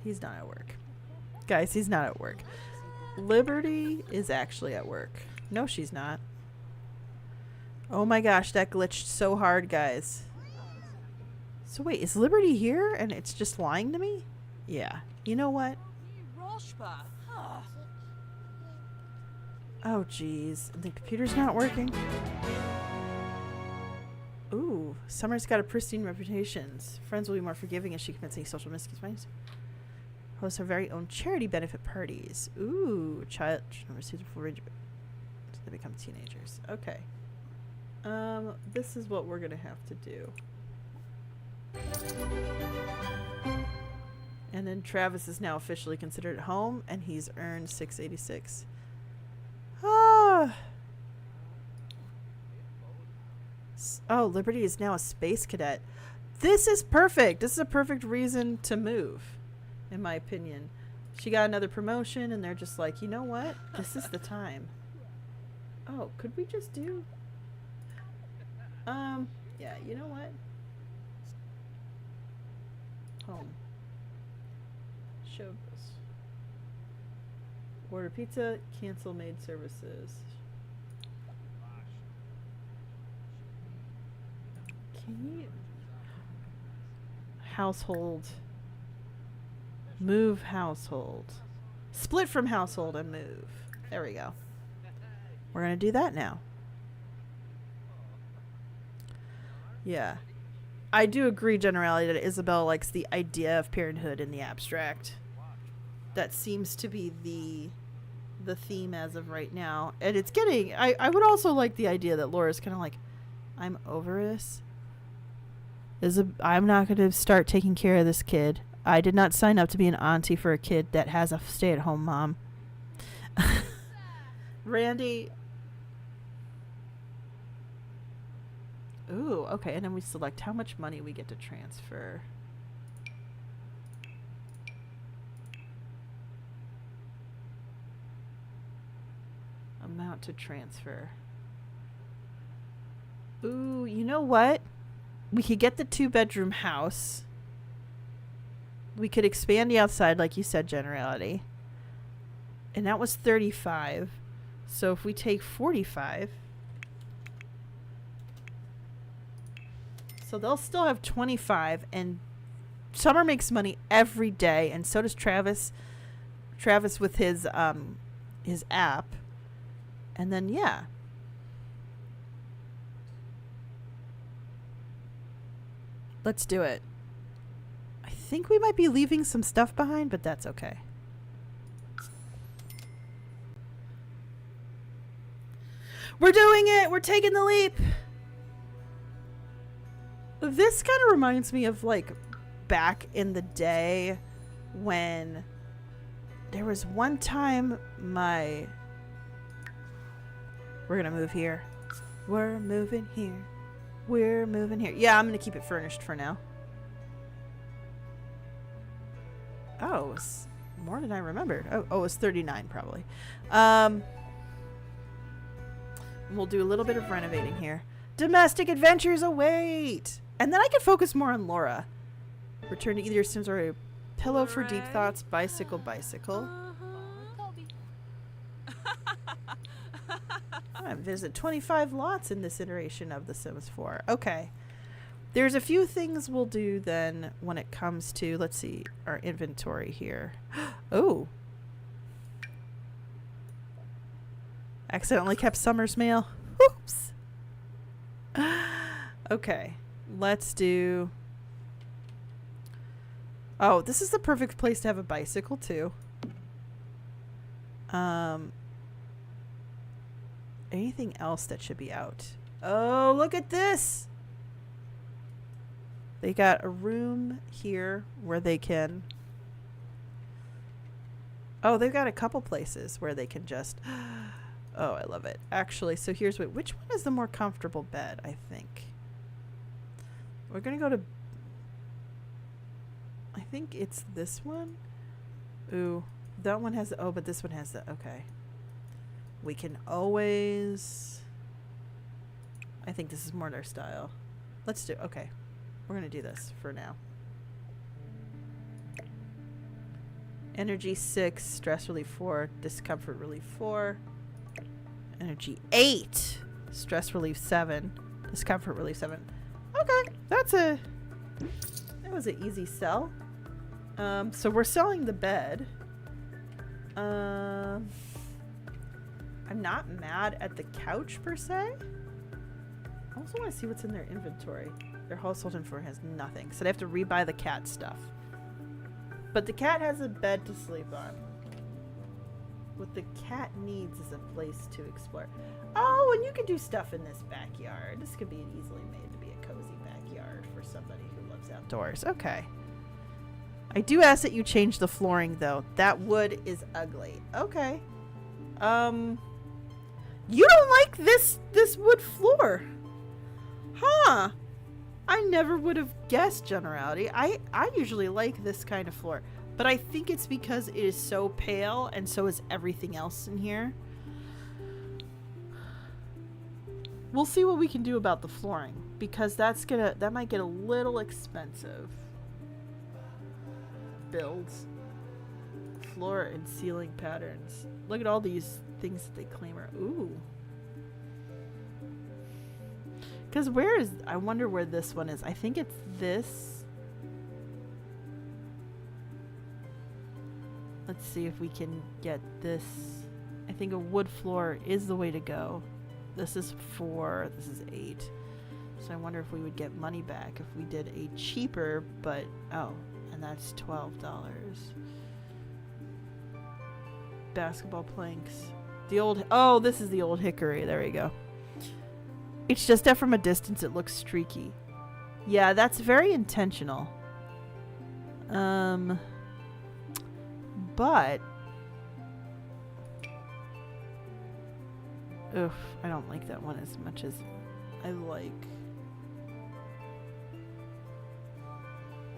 He's not at work. Guys, he's not at work. Liberty is actually at work. No, she's not. Oh my gosh, that glitched so hard, guys. So wait, is Liberty here and it's just lying to me? Yeah. You know what? Oh, jeez. The computer's not working. Ooh, Summer's got a pristine reputation. Friends will be more forgiving as she commits any social misdeeds. Hosts her very own charity benefit parties. Ooh, child receives a full range of it. So they become teenagers. Okay. This is what we're gonna have to do. And then Travis is now officially considered at home, and he's earned 686. Ah. Oh, Liberty is now a space cadet. This is perfect. This is a perfect reason to move, in my opinion. She got another promotion, and they're just like, you know what? This is the time. Oh, could we just do... yeah, you know what? Home. Shows. Order pizza, cancel maid services. Can you... Household. Move household. Split from household and move. There we go. We're going to do that now. Yeah. I do agree, generality, that Isabel likes the idea of parenthood in the abstract. That seems to be the theme as of right now. And it's getting... I would also like the idea that Laura's kind of like, I'm over this. I'm not going to start taking care of this kid. I did not sign up to be an auntie for a kid that has a stay-at-home mom. Randy... Ooh, okay, and then we select how much money we get to transfer. Amount to transfer. Ooh, you know what? We could get the 2-bedroom house. We could expand the outside, like you said, generality. And that was 35. So if we take 45... So they'll still have 25, and Summer makes money every day, and so does Travis. Travis with his app. And then, yeah. Let's do it. I think we might be leaving some stuff behind, but that's okay. We're doing it! We're taking the leap! This kind of reminds me of, like, back in the day when there was one time We're gonna move here. We're moving here. We're moving here. Yeah, I'm gonna keep it furnished for now. Oh, it's more than I remembered. Oh, it's 39 probably. We'll do a little bit of renovating here. Domestic adventures await! And then I can focus more on Laura. Return to either your Sims or a pillow for deep thoughts. Bicycle. I visit 25 lots in this iteration of The Sims 4. Okay. There's a few things we'll do then when it comes to, let's see, our inventory here. Oh. Accidentally kept Summer's mail. Oops. Okay. Let's do... Oh, this is the perfect place to have a bicycle, too. Anything else that should be out? Oh, look at this! They got a room here where they can... Oh, they've got a couple places where they can just... Oh, I love it. Actually, so here's what... Which one is the more comfortable bed, I think? We're going to go to... I think it's this one. Ooh, that one has... Oh, but this one has the... Okay. We can always... I think this is more their style. Let's do... Okay. We're going to do this for now. Energy 6, stress relief 4, discomfort relief 4. Energy 8, stress relief 7, discomfort relief 7. Okay, that was an easy sell. So we're selling the bed. I'm not mad at the couch per se. I also want to see what's in their inventory. Their household inventory has nothing, so they have to rebuy the cat stuff. But the cat has a bed to sleep on. What the cat needs is a place to explore. Oh, and you can do stuff in this backyard. This could be easily made to be a cozy backyard for somebody who loves It's outdoors. Okay. I do ask that you change the flooring, though. That wood is ugly. Okay. You don't like this wood floor. Huh. I never would have guessed, Generality. I usually like this kind of floor. But I think it's because it is so pale, and so is everything else in here. We'll see what we can do about the flooring, because that might get a little expensive. Builds. Floor and ceiling patterns. Look at all these things that they claim are. Ooh. Because I wonder where this one is. I think it's this. Let's see if we can get this. I think a wood floor is the way to go. This is 4. This is 8. So I wonder if we would get money back if we did a cheaper, but oh, and that's $12. Basketball planks. This is the old hickory. There we go. It's just that from a distance it looks streaky. Yeah, that's very intentional. But oof, I don't like that one as much as I like.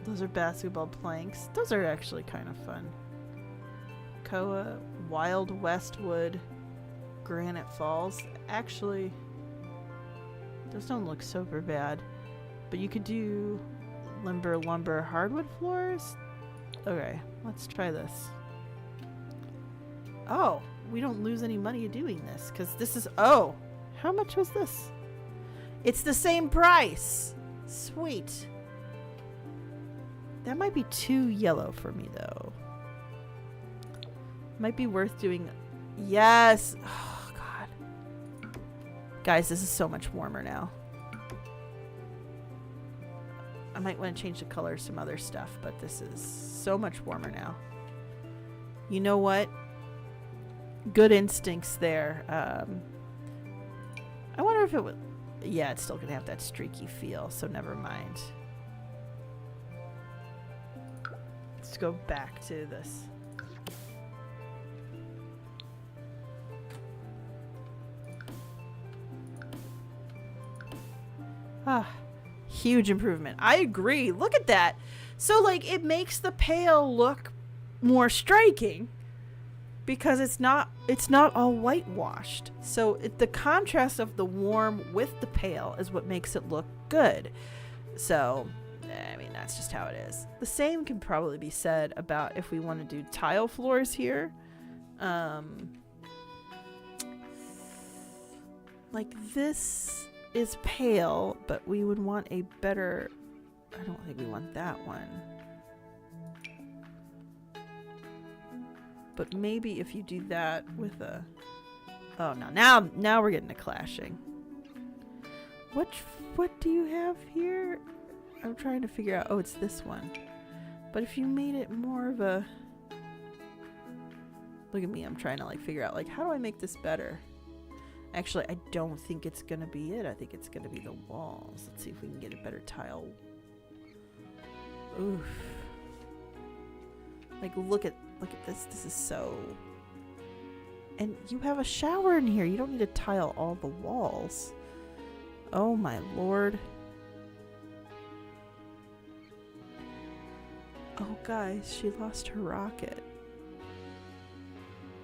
Those are basketball planks. Those are actually kind of fun. Koa, Wild Westwood, Granite Falls. Actually, those don't look super bad. But you could do lumber, hardwood floors. Okay, let's try this. Oh, we don't lose any money doing this because this is, oh, how much was this? It's the same price. Sweet. That might be too yellow for me though. Might be worth doing. Yes. Oh God. Guys, this is so much warmer now. I might want to change the color of some other stuff, but this is so much warmer now. You know what? Good instincts there. I wonder if it would. Yeah, it's still gonna have that streaky feel, so never mind. Let's go back to this. Ah, huge improvement. I agree. Look at that. So, like, it makes the pale look more striking because it's not all whitewashed. So the contrast of the warm with the pale is what makes it look good. So, I mean, that's just how it is. The same can probably be said about if we want to do tile floors here. Like this is pale, but we would want a better, I don't think we want that one. But maybe if you do that with a, oh no, now we're getting to clashing. What do you have here? I'm trying to figure out, oh, it's this one. But if you made it more of a, look at me, I'm trying to like figure out like, how do I make this better? Actually, I don't think it's gonna be it. I think it's gonna be the walls. Let's see if we can get a better tile. Oof. Like, look at this. This is so... And you have a shower in here. You don't need to tile all the walls. Oh my lord. Oh guys, she lost her rocket.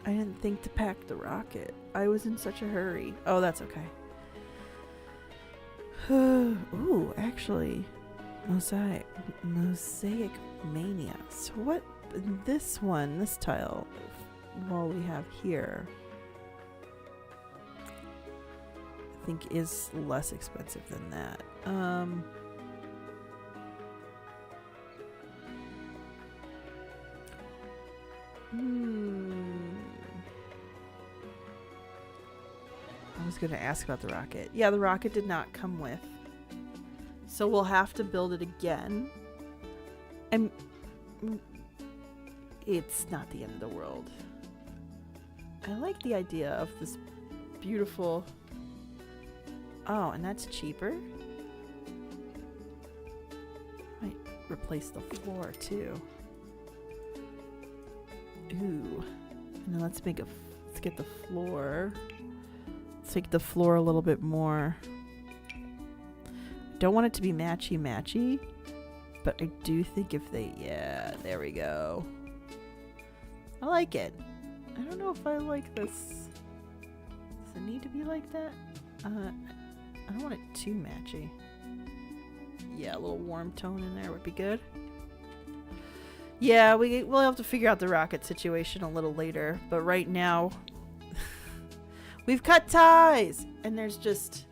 I didn't think to pack the rocket. I was in such a hurry. Oh, that's okay. Ooh, actually, Mosaic Mania. So what, this one, this tile wall we have here, I think is less expensive than that. I was going to ask about the rocket. Yeah, the rocket did not come with. So we'll have to build it again. And it's not the end of the world. I like the idea of this beautiful... Oh, and that's cheaper? Wait, replace the floor too. Ooh. And then let's get the floor. Let's make the floor a little bit more. Don't want it to be matchy, but I do think if they, yeah, there we go. I like it. I don't know if I like this. Does it need to be like that? I don't want it too matchy. Yeah, a little warm tone in there would be good. Yeah, we'll have to figure out the rocket situation a little later, but right now we've cut ties, and there's just,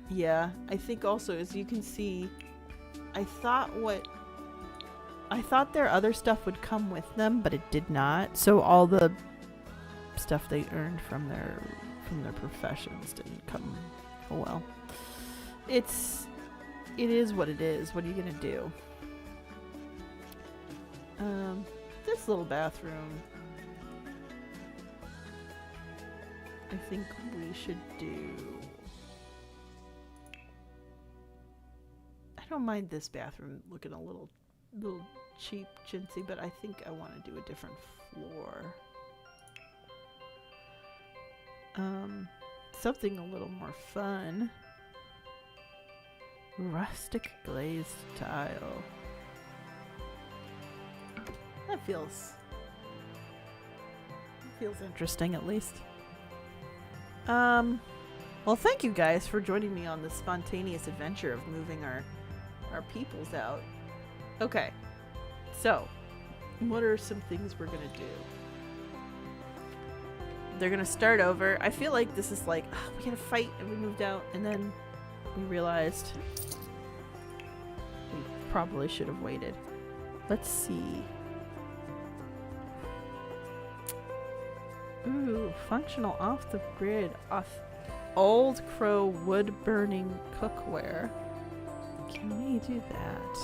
yeah, I think also, as you can see, I thought their other stuff would come with them, but it did not. So all the stuff they earned from their professions didn't come. Oh well. It is what it is. What are you gonna do? This little bathroom, I think we should do. I don't mind this bathroom looking a little cheap, chintzy, but I think I want to do a different floor. Something a little more fun. Rustic glazed tile. That feels interesting, at least. Well, thank you guys for joining me on this spontaneous adventure of moving our peoples out. Okay, so what are some things we're gonna do? They're gonna start over. I feel like this is like, oh, we gotta fight, and we moved out, and then we realized we probably should have waited. Let's see. Ooh, functional off the grid, Old Crow wood burning cookware. Can we do that?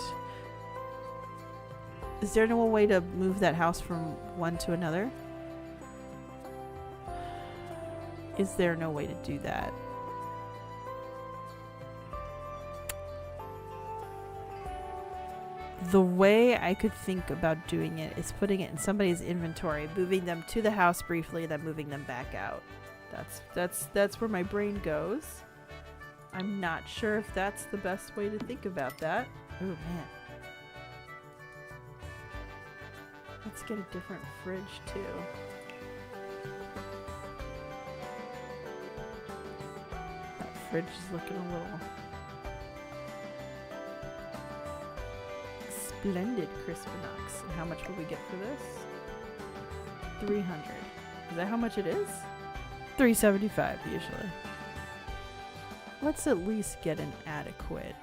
Is there no way to move that house from one to another? Is there no way to do that? The way I could think about doing it is putting it in somebody's inventory, moving them to the house briefly, then moving them back out. That's where my brain goes. I'm not sure if that's the best way to think about that. Oh man. Let's get a different fridge too. That fridge is looking a little splendid. Crispinox. And how much will we get for this? 300. Is that how much it is? 375 usually. Let's at least get an adequate.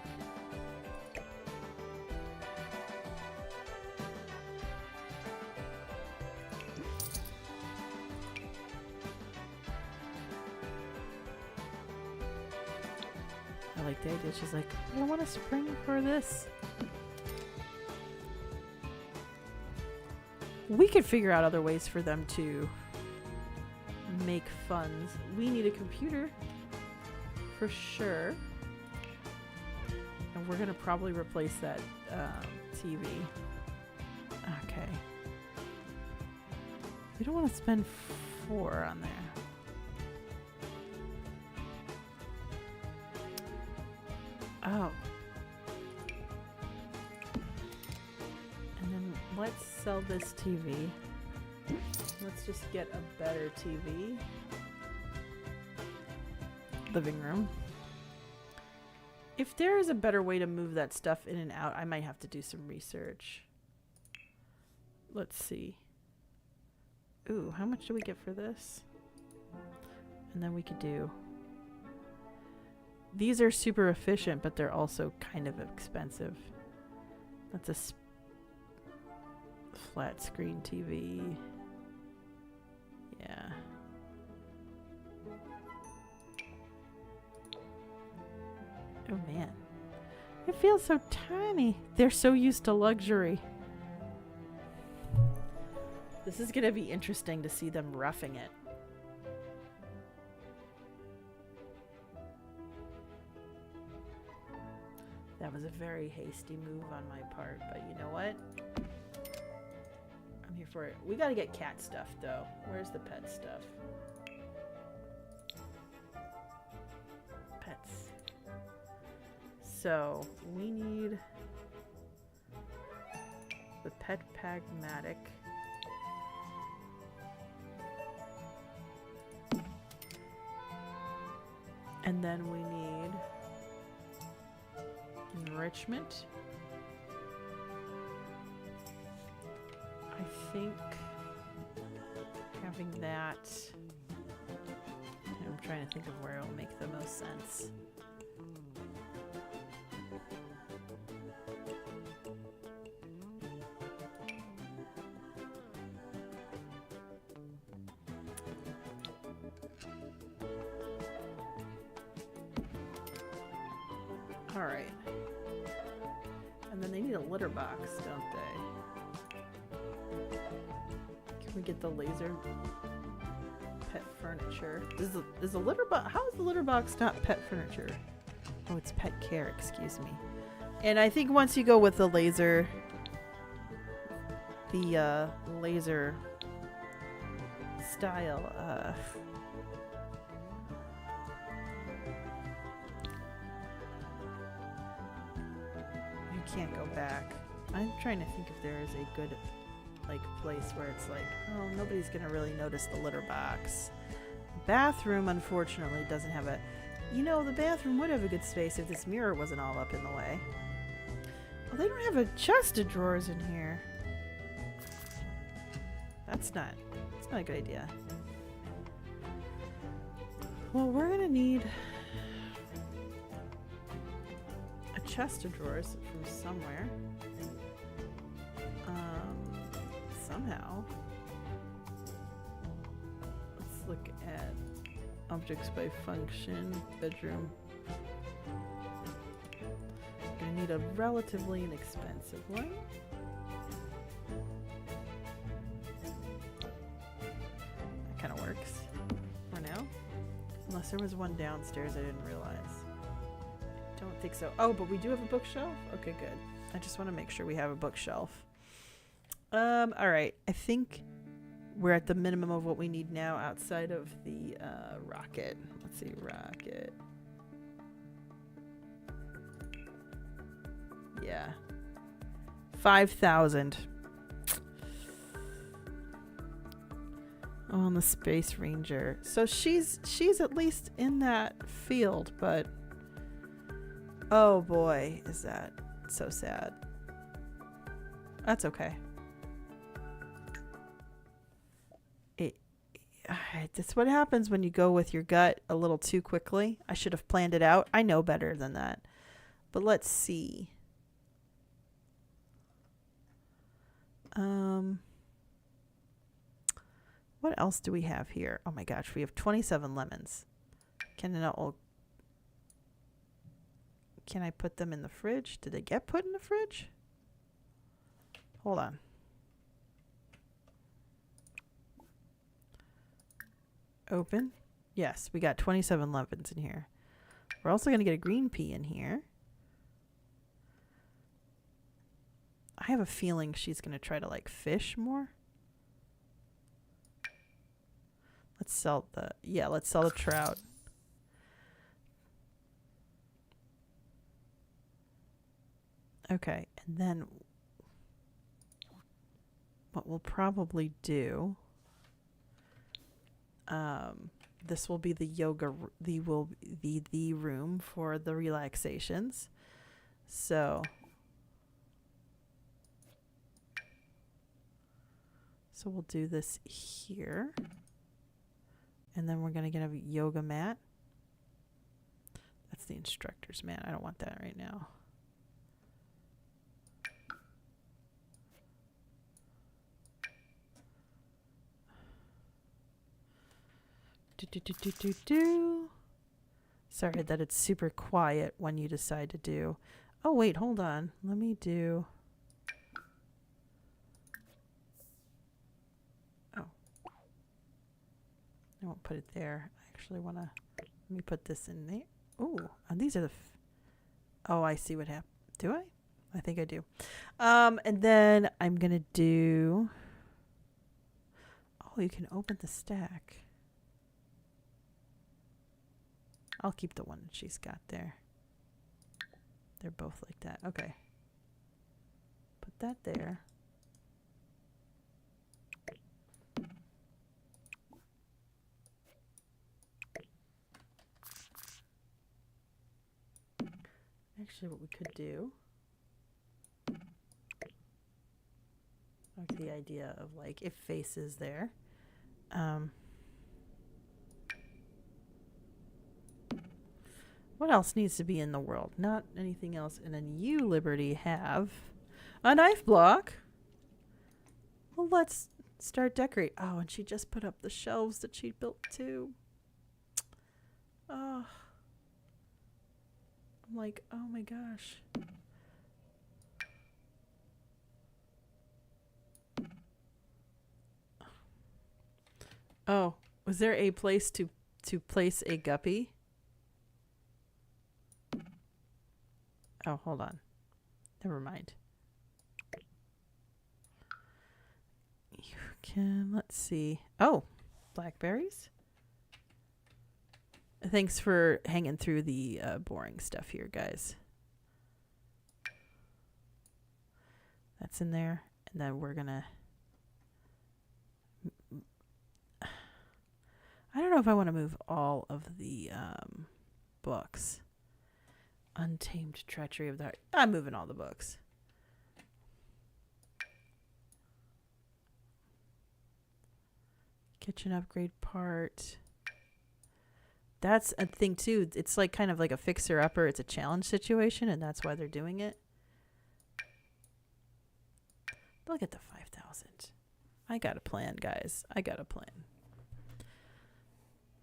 I like the idea. She's like, I want a spring for this. We could figure out other ways for them to make funds. We need a computer for sure, and we're gonna probably replace that TV. Okay, we don't want to spend 4 on there. Oh, and then let's sell this TV. Let's just get a better TV. Living room. If there is a better way to move that stuff in and out, I might have to do some research. Let's see. Ooh, how much do we get for this? And then we could do... These are super efficient, but they're also kind of expensive. That's a flat screen TV. Yeah. Oh man. It feels so tiny. They're so used to luxury. This is gonna be interesting to see them roughing it. That was a very hasty move on my part, but you know what? I'm here for it. We gotta get cat stuff, though. Where's the pet stuff? Pets. So, we need the pet pragmatic. And then we need enrichment. I think having that, I'm trying to think of where it'll make the most sense. All right. And then they need a litter box, don't they? Can we get the laser pet furniture? Is the litter box? How is the litter box not pet furniture? Oh, it's pet care. Excuse me. And I think once you go with the laser style, can't go back. I'm trying to think if there is a good place where it's like, oh, nobody's gonna really notice the litter box. Bathroom unfortunately doesn't have a, you know, the bathroom would have a good space if this mirror wasn't all up in the way. Well, they don't have a chest of drawers in here. That's not a good idea. Well, we're gonna need chest of drawers from somewhere. Somehow. Let's look at objects by function, bedroom. Gonna need a relatively inexpensive one. That kind of works for now. Unless there was one downstairs I didn't realize. Don't think so. Oh, but we do have a bookshelf? Okay, good. I just want to make sure we have a bookshelf. All right. I think we're at the minimum of what we need now outside of the rocket. Let's see, rocket. Yeah. 5,000. On the Space Ranger. So she's at least in that field, but oh boy, is that so sad. That's okay. That's what happens when you go with your gut a little too quickly. I should have planned it out. I know better than that. But let's see. What else do we have here? Oh my gosh, we have 27 lemons. Can I put them in the fridge? Did they get put in the fridge? Hold on. Open. Yes, we got 27 lemons in here. We're also going to get a green pea in here. I have a feeling she's going to try to fish more. Let's sell the trout. Okay, and then what we'll probably do, this will be the yoga, the room for the relaxations. So we'll do this here. And then we're going to get a yoga mat. That's the instructor's mat. I don't want that right now. Sorry that it's super quiet when you decide to do. Oh, wait, hold on. Let me do. Oh. I won't put it there. I actually want to. Let me put this in there. Oh, and these are the. Oh, I see what happened. Do I? I think I do. And then I'm going to do... Oh, you can open the stack. I'll keep the one that she's got there. They're both like that. Okay. Put that there. Actually, what we could do, like the idea of like if face is there, what else needs to be in the world? Not anything else. And then you, Liberty, have a knife block. Well, let's start decorate. Oh, and she just put up the shelves that she built too. Oh. I'm like, oh my gosh. Oh, was there a place to place a guppy? Oh, hold on. Never mind. You can, let's see. Oh, blackberries? Thanks for hanging through the boring stuff here, guys. That's in there. And then we're gonna... I don't know if I want to move all of the books. Untamed Treachery of the Heart. I'm moving all the books. Kitchen upgrade part. That's a thing too. It's like kind of like a fixer-upper. It's a challenge situation, and that's why they're doing it. Look at the 5,000. I got a plan, guys. I got a plan.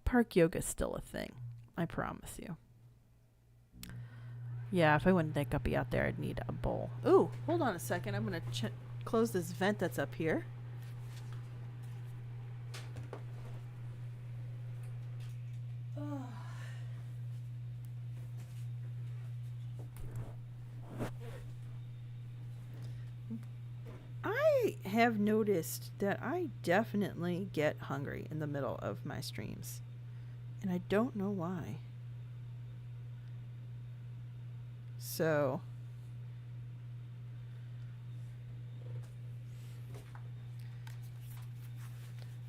Park yoga's still a thing. I promise you. Yeah, if I wanted that guppy out there, I'd need a bowl. Ooh, hold on a second. I'm going to close this vent that's up here. I have noticed that I definitely get hungry in the middle of my streams. And I don't know why. So...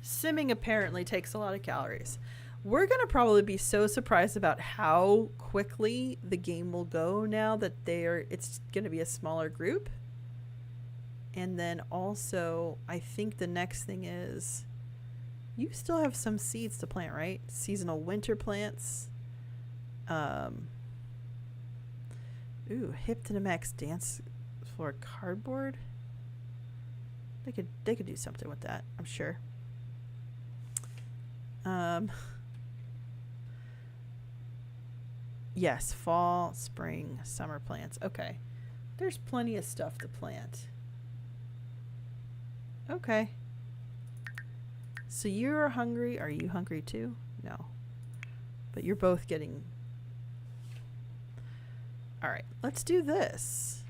simming apparently takes a lot of calories. We're going to probably be so surprised about how quickly the game will go now that it's going to be a smaller group. And then also, I think the next thing is, you still have some seeds to plant, right? Seasonal winter plants. Ooh, Hip to the Max dance floor cardboard. They could do something with that, I'm sure. Yes, fall, spring, summer plants. Okay. There's plenty of stuff to plant. Okay. So you're hungry. Are you hungry too? No. But you're both getting... Alright, let's do this.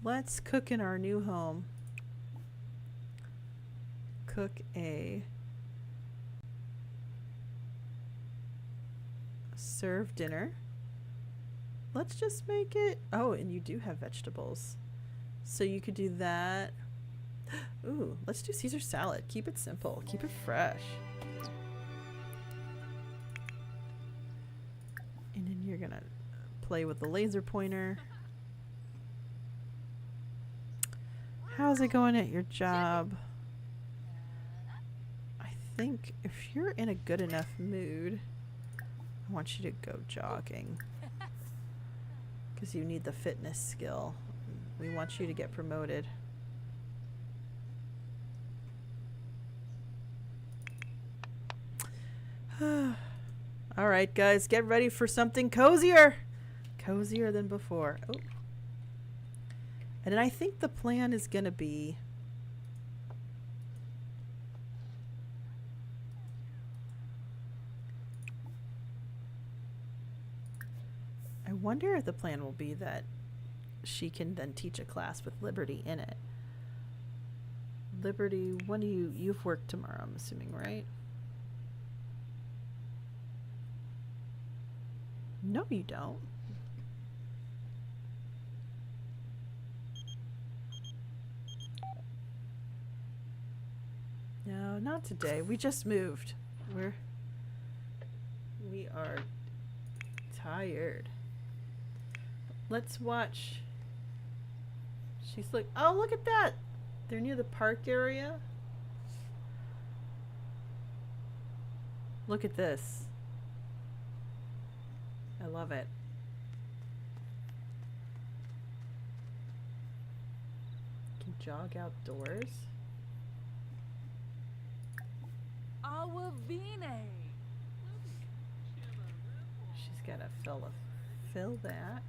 Let's cook in our new home. Cook a... serve dinner. Let's just make it... Oh, and you do have vegetables. So you could do that. Ooh, let's do Caesar salad. Keep it simple. Keep it fresh. And then you're gonna play with the laser pointer. How's it going at your job? I think if you're in a good enough mood, I want you to go jogging. Because you need the fitness skill. We want you to get promoted. All right, guys, get ready for something cozier. Cozier than before. Oh. And then I think the plan is going to be... I wonder if the plan will be that she can then teach a class with Liberty in it. Liberty, when do you've worked tomorrow, I'm assuming, right? No, you don't. No, not today. We just moved. We are tired. Let's watch. She's like, oh, look at that. They're near the park area. Look at this. I love it. You can jog outdoors. Our Vine. She's got to fill that.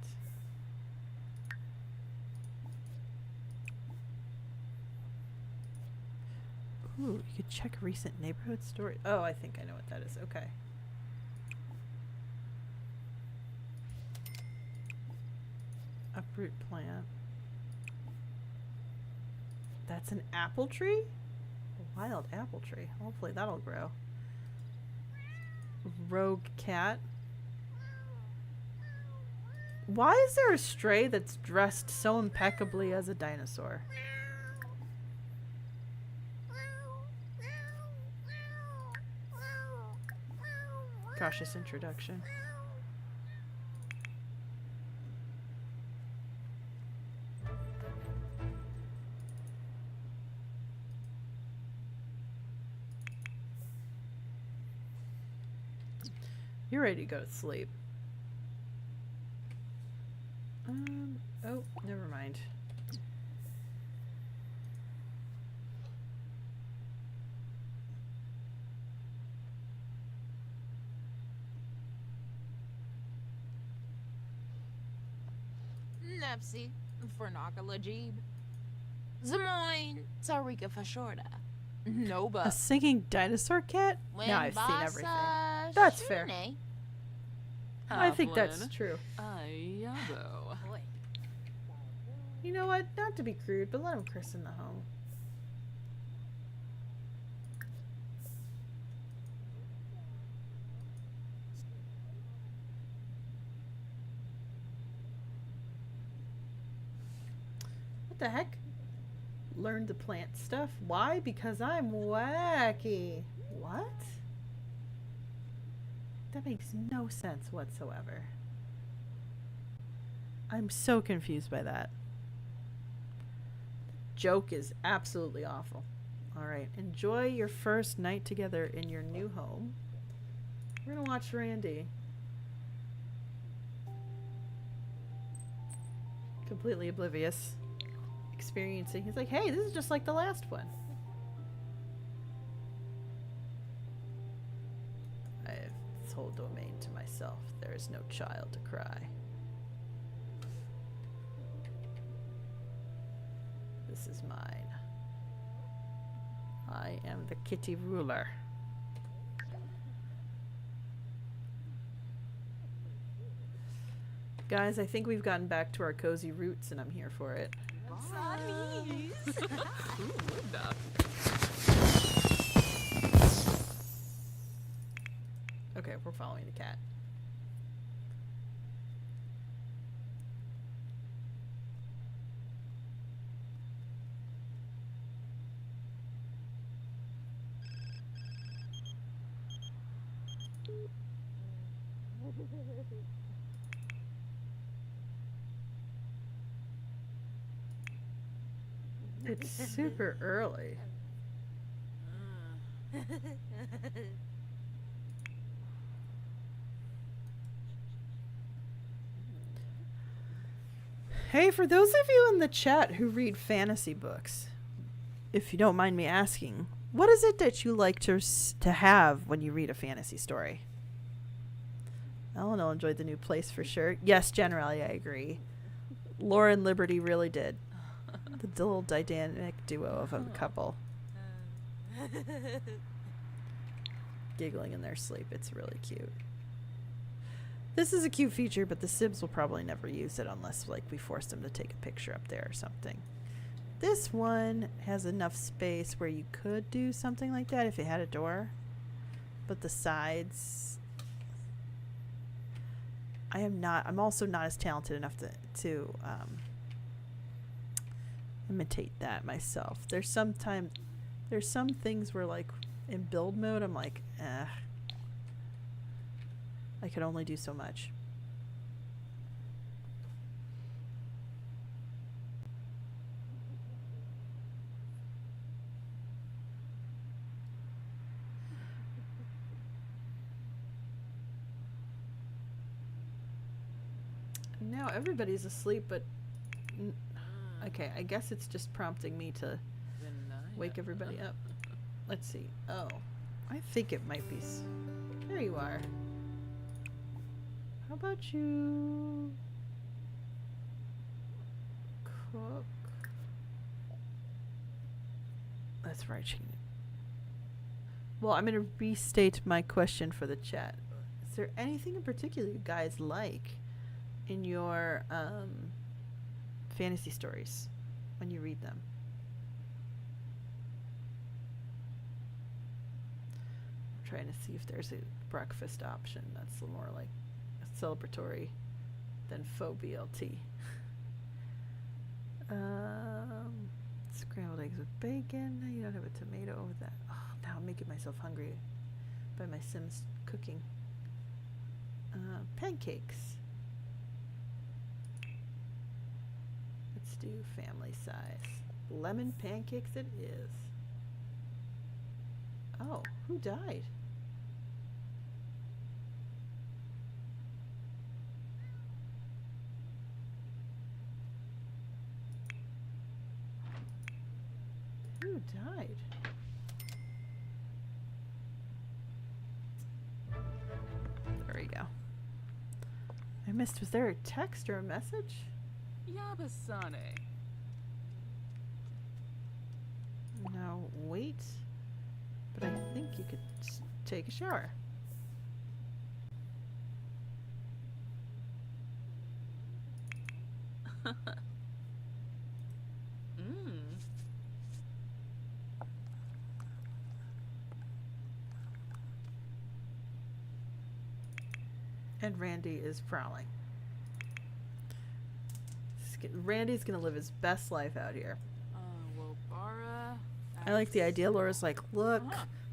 Ooh, you could check recent neighborhood story. Oh, I think I know what that is. Okay. Uproot plant. That's an apple tree? A wild apple tree. Hopefully that'll grow. Rogue cat. Why is there a stray that's dressed so impeccably as a dinosaur? Cautious introduction. You're ready to go to sleep. Oh, never mind. Nepsi, Fernaka Lajib. Zamoin, Tarika Fashorda. A Noba. singing dinosaur cat? Now I've seen everything. That's fair. I think that's true. Ayabo. You know what? Not to be crude, but let him christen the home. What the heck? Learn to plant stuff. Why? Because I'm wacky. What? That makes no sense whatsoever. I'm so confused by that. Joke is absolutely awful. Alright, enjoy your first night together in your new home. We're gonna watch Randy. Completely oblivious. Experiencing. He's like, hey, this is just like the last one. I have this whole domain to myself. There is no child to cry. This is mine. I am the kitty ruler. Guys, I think we've gotten back to our cozy roots and I'm here for it. Okay, we're following the cat. It's super early. Hey, for those of you in the chat who read fantasy books, if you don't mind me asking, what is it that you like to have when you read a fantasy story? Eleanor enjoyed the new place for sure. Yes, generally I agree. Laura and Liberty really did. The little dynamic duo of a couple. Giggling in their sleep. It's really cute. This is a cute feature, but the Sims will probably never use it unless like we force them to take a picture up there or something. This one has enough space where you could do something like that if it had a door. But the sides, I'm also not as talented enough to imitate that myself. There's some things where like in build mode I'm like, I could only do so much. Now everybody's asleep, but okay, I guess it's just prompting me to wake everybody up. Let's see. Oh, I think it might be. There you are. How about you cook? That's right. Well, I'm going to restate my question for the chat. Is there anything in particular you guys like in your fantasy stories when you read them? I'm trying to see if there's a breakfast option that's more like celebratory than faux BLT. Scrambled eggs with bacon. You don't have a tomato with that. Oh, now I'm making myself hungry by my Sims cooking. Pancakes. Let's do family size. Lemon pancakes it is. Oh, who died? Who died? There we go. I missed. Was there a text or a message? Yabasane. No, wait. But I think you could take a shower. And Randy is prowling. Randy's gonna live his best life out here. Wobara. I like the idea. Laura's like, look,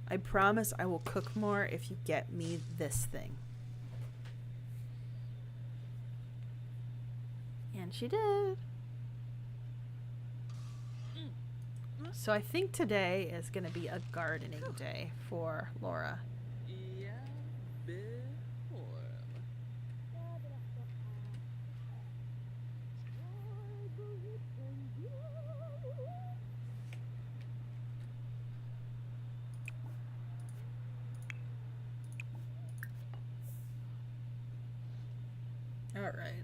I promise I will cook more if you get me this thing. And she did. So I think today is going to be a gardening day for Laura. All right.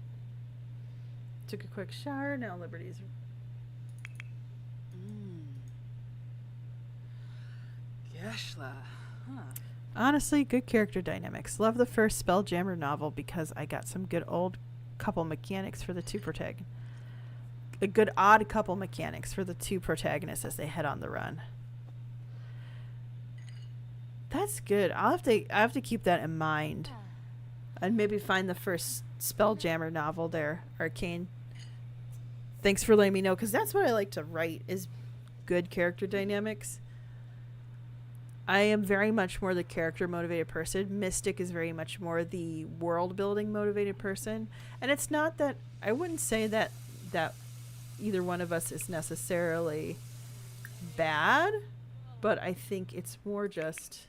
Took a quick shower. Now Liberty's. Yeshla. Huh. Honestly, good character dynamics. Love the first Spelljammer novel because I got some good old couple mechanics for the two protagonists. A good odd couple mechanics for the two protagonists as they head on the run. That's good. I have to keep that in mind. And maybe find the first Spelljammer novel there, Arcane. Thanks for letting me know, because that's what I like to write, is good character dynamics. I am very much more the character motivated person. Mystic is very much more the world building motivated person. And it's not that, I wouldn't say that either one of us is necessarily bad, but I think it's more just,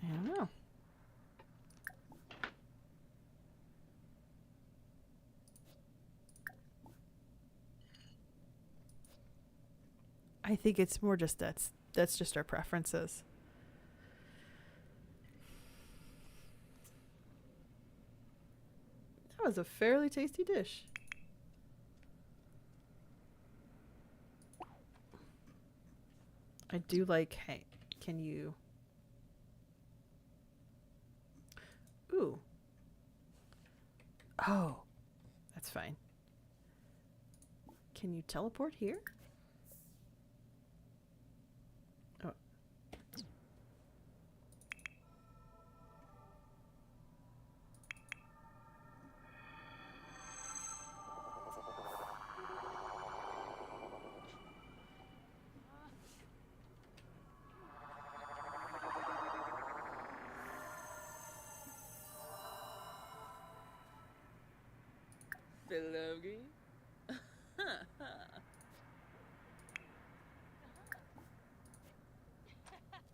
I don't know. I think it's more just that's just our preferences. That was a fairly tasty dish. I do like, hey, can you... Ooh. Oh, that's fine. Can you teleport here? Oh. Philogi?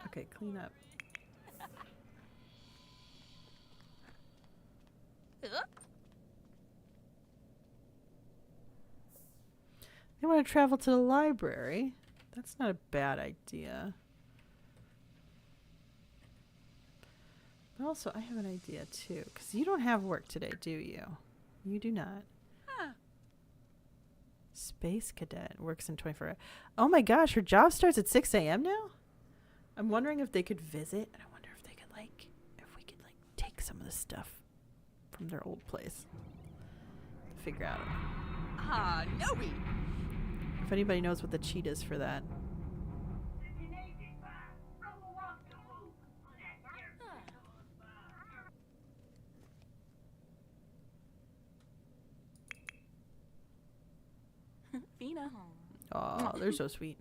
Okay, clean up. They want to travel to the library. That's not a bad idea. But also, I have an idea too. Because you don't have work today, do you? You do not. Huh. Space cadet works in 24 hours. Oh my gosh, her job starts at 6 a.m. now? I'm wondering if they could visit. And I wonder if they could, like, if we could, like, take some of the stuff from their old place. Figure out. Ah, Nobi! If anybody knows what the cheat is for that. Fina. Oh, they're so sweet.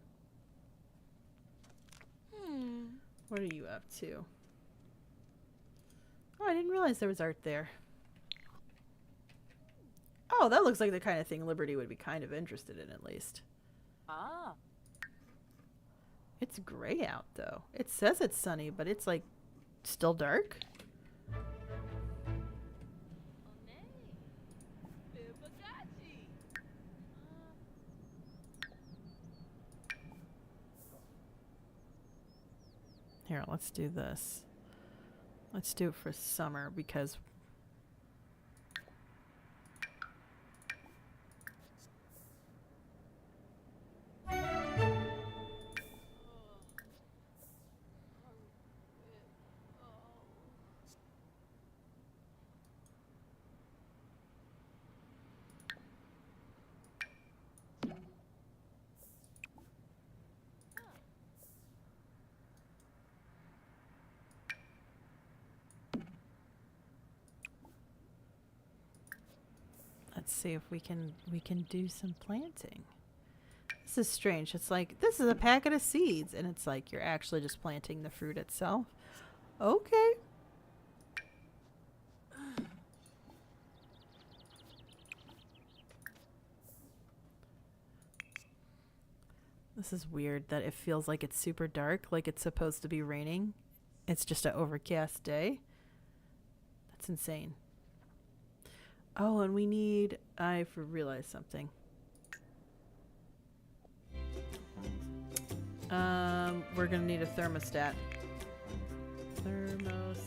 Hmm. What are you up to? Oh, I didn't realize there was art there. Oh, that looks like the kind of thing Liberty would be kind of interested in, at least. Ah. It's gray out, though. It says it's sunny, but it's, like, still dark. Here, let's do this. Let's do it for summer, because... Let's see if we can do some planting. This is strange. It's like, this is a packet of seeds, and it's like you're actually just planting the fruit itself. Okay. This is weird that it feels like it's super dark, like it's supposed to be raining. It's just an overcast day. That's insane. Oh, and we need... I realized something. We're gonna need a thermostat. Thermostat.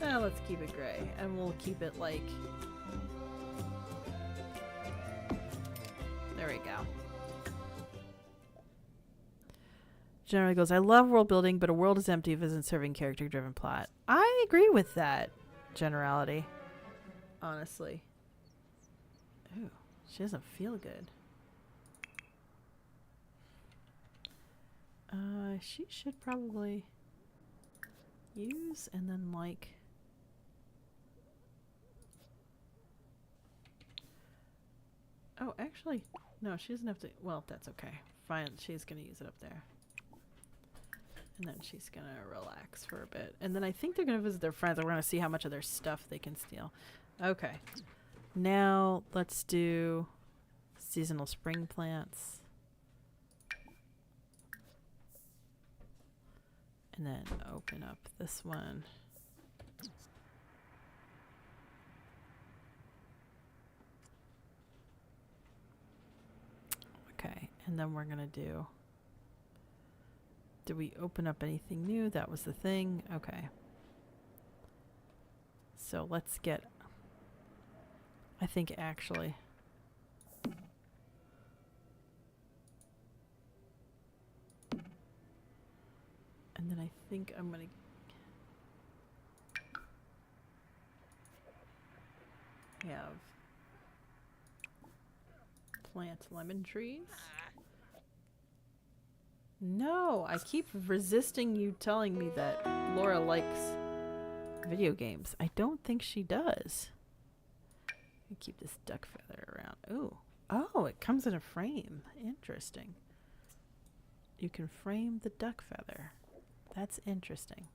Let's keep it gray, and we'll keep it like... There we go. Generally goes, I love world building, but a world is empty if it isn't serving character-driven plot. I agree with that generality. Honestly. Ooh, she doesn't feel good. She should probably use and then like... Oh, actually, no, she doesn't have to... Well, that's okay. Fine, she's going to use it up there. And then she's going to relax for a bit. And then I think they're going to visit their friends. We're going to see how much of their stuff they can steal. Okay. Now, let's do seasonal spring plants. And then open up this one. Okay, and then we're going to do... Did we open up anything new? That was the thing. Okay. So let's get... I think actually... And And then I think I'm gonna have plant lemon trees. No, I keep resisting you telling me that Laura likes video games. I don't think she does. Let me keep this duck feather around. Ooh. Oh, it comes in a frame. Interesting. You can frame the duck feather. That's interesting.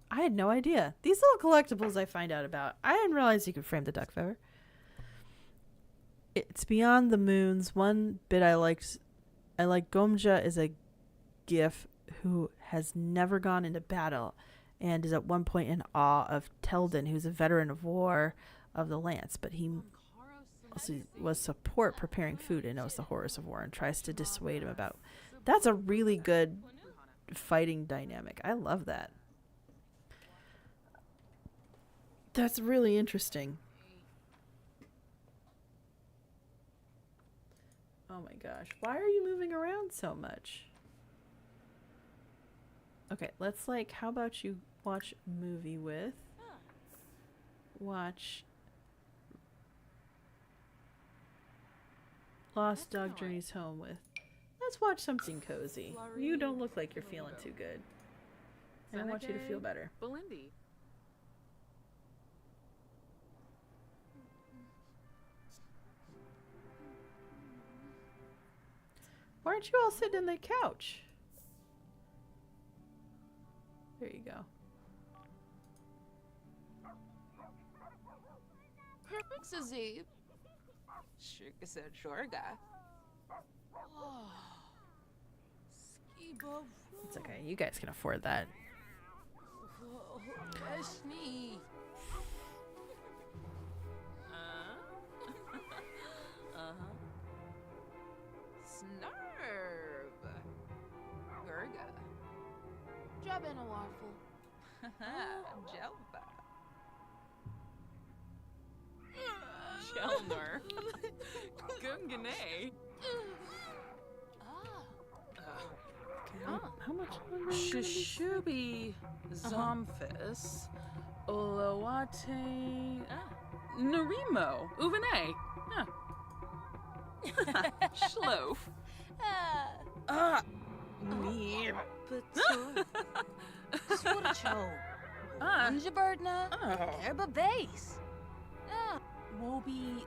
I had no idea. These little collectibles I find out about. I didn't realize you could frame the duck feather. It's Beyond the Moons. One bit I like Gomja is a GIF who has never gone into battle and is at one point in awe of Teldon, who's a veteran of war of the Lance, but he also was support preparing food and knows the horrors of war and tries to dissuade him about. That's a really good fighting dynamic. I love that. That's really interesting. Oh my gosh. Why are you moving around so much? Okay, let's how about you watch a movie with? Watch Lost Dog Journeys Home with. Let's watch something cozy. You don't look like you're feeling too good. And I want you to feel better. Belindy. Why aren't you all sitting in the couch? There you go. Perfect, Sazib. Shurka said Shorga. It's okay. You guys can afford that. Ashni. Snarb. Gurga. Job in a waffle. Jelva. Chelner. Gungane. How much longer? Shishubi Zomphis. Olawate. Narimo. Uvene. Shlof. Me. Swordcho. Unjaburdna. Erba base. Moby.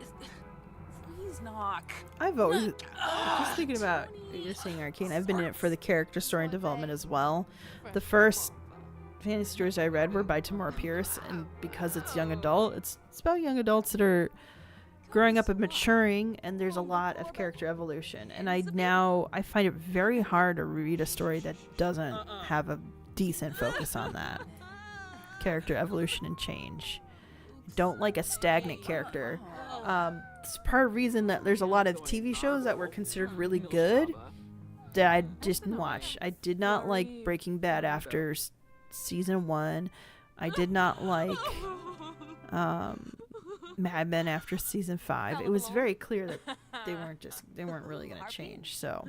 Please knock. I've always just thinking about you're saying Arcane. I've been in it for the character story and development as well. The first fantasy stories I read were by Tamora Pierce, and because it's young adult, it's about young adults that are growing up and maturing, and there's a lot of character evolution. And I find it very hard to read a story that doesn't have a decent focus on that character evolution and change. I don't like a stagnant character. It's part of the reason that there's a lot of TV shows that were considered really good that I didn't watch. I did not like Breaking Bad after season 1. I did not like Mad Men after season 5. It was very clear that they weren't really going to change. So,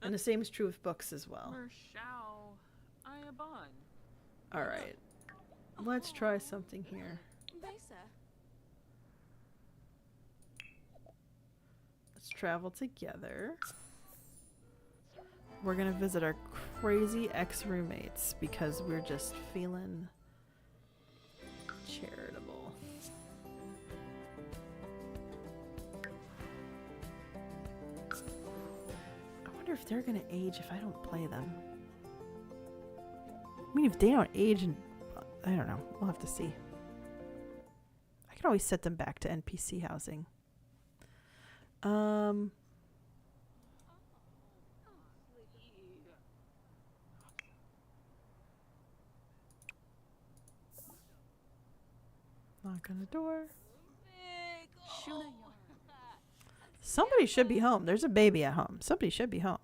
and the same is true with books as well. All right, let's try something here. Let's travel together. We're gonna visit our crazy ex-roommates because we're just feeling charitable. I wonder if they're gonna age if I don't play them. I mean, if they don't age, and I don't know. We'll have to see. I can always set them back to NPC housing. Knock on the door. Somebody should be home. There's a baby at home. Somebody should be home.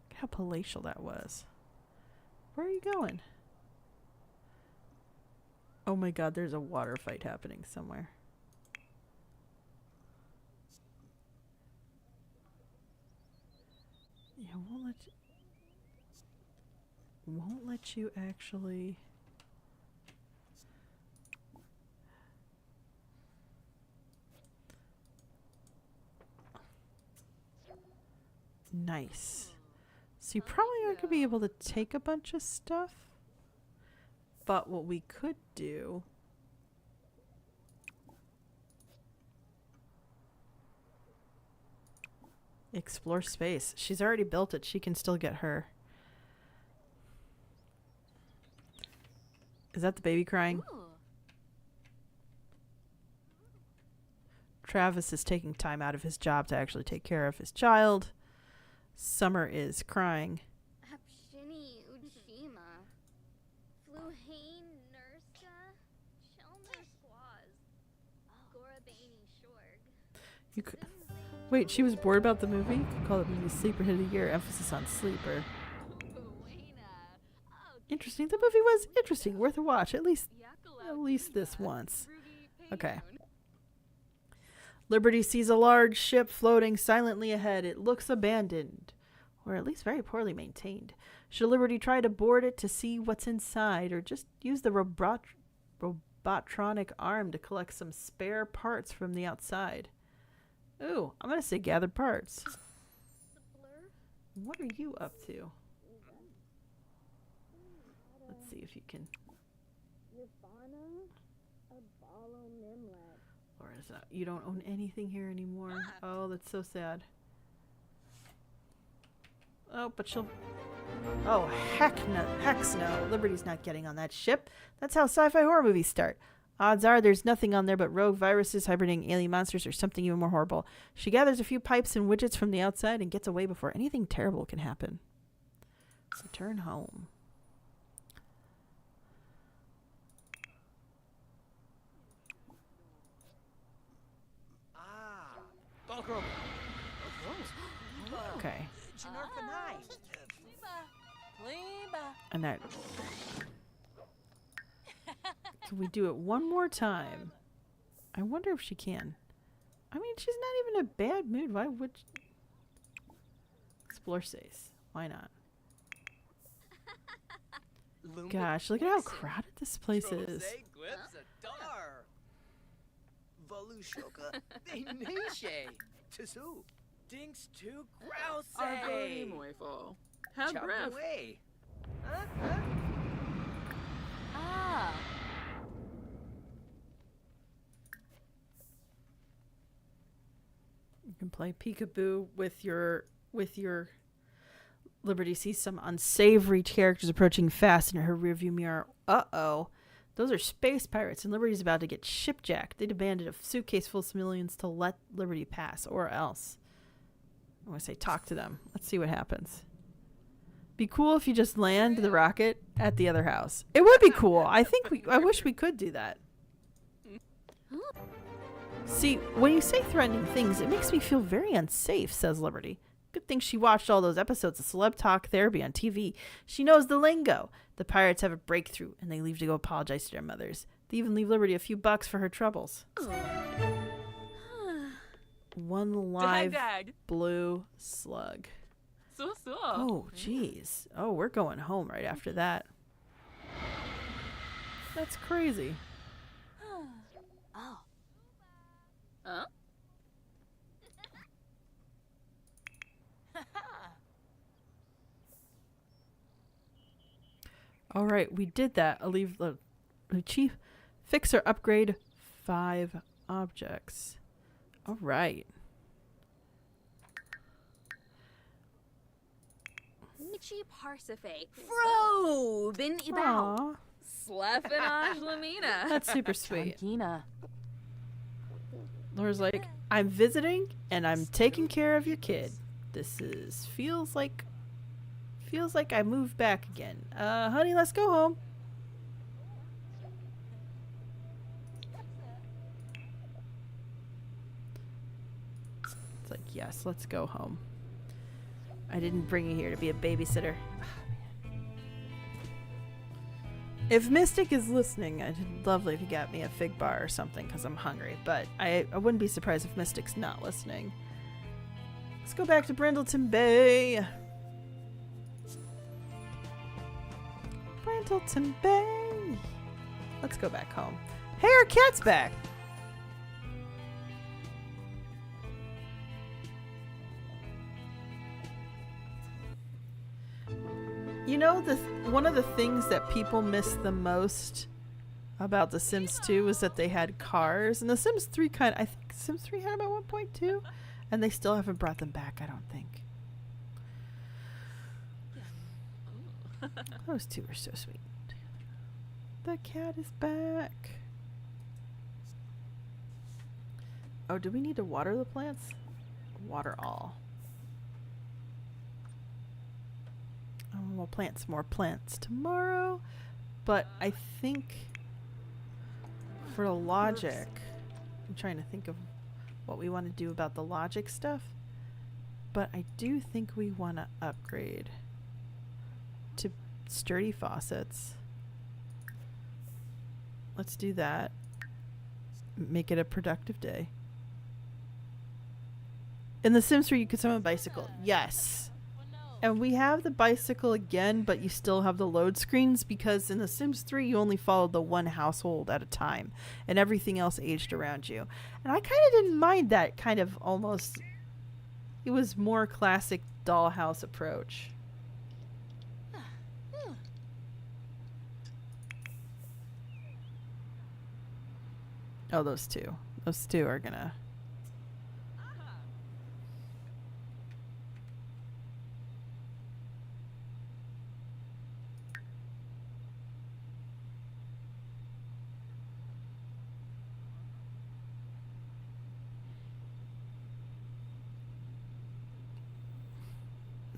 Look how palatial that was. Where are you going? Oh my god, there's a water fight happening somewhere. won't let you actually... Nice. So you probably aren't going to be able to take a bunch of stuff. But what we could do... Explore space. She's already built it. She can still get her. Is that the baby crying? Ooh. Travis is taking time out of his job to actually take care of his child. Summer is crying. Apshini Ujima. Fluhane Nurska. Shelmer Squaz. Gorabani Shorg. You could, wait, she was bored about the movie? You could call it movie Sleeper Hit of the Year. Emphasis on sleeper. Interesting. The movie was interesting. Worth a watch. At least this once. Okay. Liberty sees a large ship floating silently ahead. It looks abandoned, or at least very poorly maintained. Should Liberty try to board it to see what's inside, or just use the robotronic arm to collect some spare parts from the outside? Ooh, I'm going to say gather parts. What are you up to? Let's see if you can... Or is that, you don't own anything here anymore? Oh, that's so sad. Oh, but she'll... Oh, heck no. Liberty's not getting on that ship. That's how sci-fi horror movies start. Odds are there's nothing on there but rogue viruses, hibernating alien monsters, or something even more horrible. She gathers a few pipes and widgets from the outside and gets away before anything terrible can happen. Return home. Okay. And that... Can we do it one more time? I wonder if she can. I mean, she's not even in a bad mood. Why would she... Explore space. Why not? Gosh, look at how crowded this place is. Dinks to grouse. Arbori moiful. Have breath. Ah. You can play peekaboo with your Liberty sees some unsavory characters approaching fast in her rearview mirror. Uh-oh. Those are space pirates, and Liberty's about to get shipjacked. They demanded a suitcase full of civilians to let Liberty pass, or else. I'm going to say talk to them. Let's see what happens. Be cool if you just land the rocket at the other house. It would be cool. I wish we could do that. See, when you say threatening things, it makes me feel very unsafe, says Liberty. Good thing she watched all those episodes of Celeb Talk Therapy on TV. She knows the lingo. The pirates have a breakthrough, and they leave to go apologize to their mothers. They even leave Liberty a few bucks for her troubles. One live blue slug. So. Oh, jeez. Oh, we're going home right after that. That's crazy. Oh. Huh? All right, we did that. I'll leave the chief fixer upgrade 5 objects. All right. Nichi Parsife. Fro! Bin Ibao. Aw, Slefenage Lamina. that's super sweet. Gina. Laura's like, I'm visiting and I'm taking care of your kid. This feels like I moved back again. Honey, let's go home. It's like, yes, let's go home. I didn't bring you here to be a babysitter. If Mystic is listening, I'd lovely if you got me a fig bar or something because I'm hungry. But I wouldn't be surprised if Mystic's not listening. Let's go back to Brindleton Bay. Brindleton Bay. Let's go back home. Hey, our cat's back. You know, one of the things that people miss the most about The Sims 2 was that they had cars, and The Sims 3 I think Sims 3 had about 1.2, and they still haven't brought them back, I don't think. Those two are so sweet. The cat is back. Oh, do we need to water the plants? Water all. We'll plant some more plants tomorrow, but I think for logic, I'm trying to think of what we want to do about the logic stuff, but I do think we want to upgrade to sturdy faucets. Let's do that. Make it a productive day. In The Sims 3, you could summon a bicycle. Yes. And we have the bicycle again, but you still have the load screens because in The Sims 3 you only followed the one household at a time and everything else aged around you. And I kind of didn't mind that kind of almost, it was more classic dollhouse approach. Oh, those two. Those two are gonna...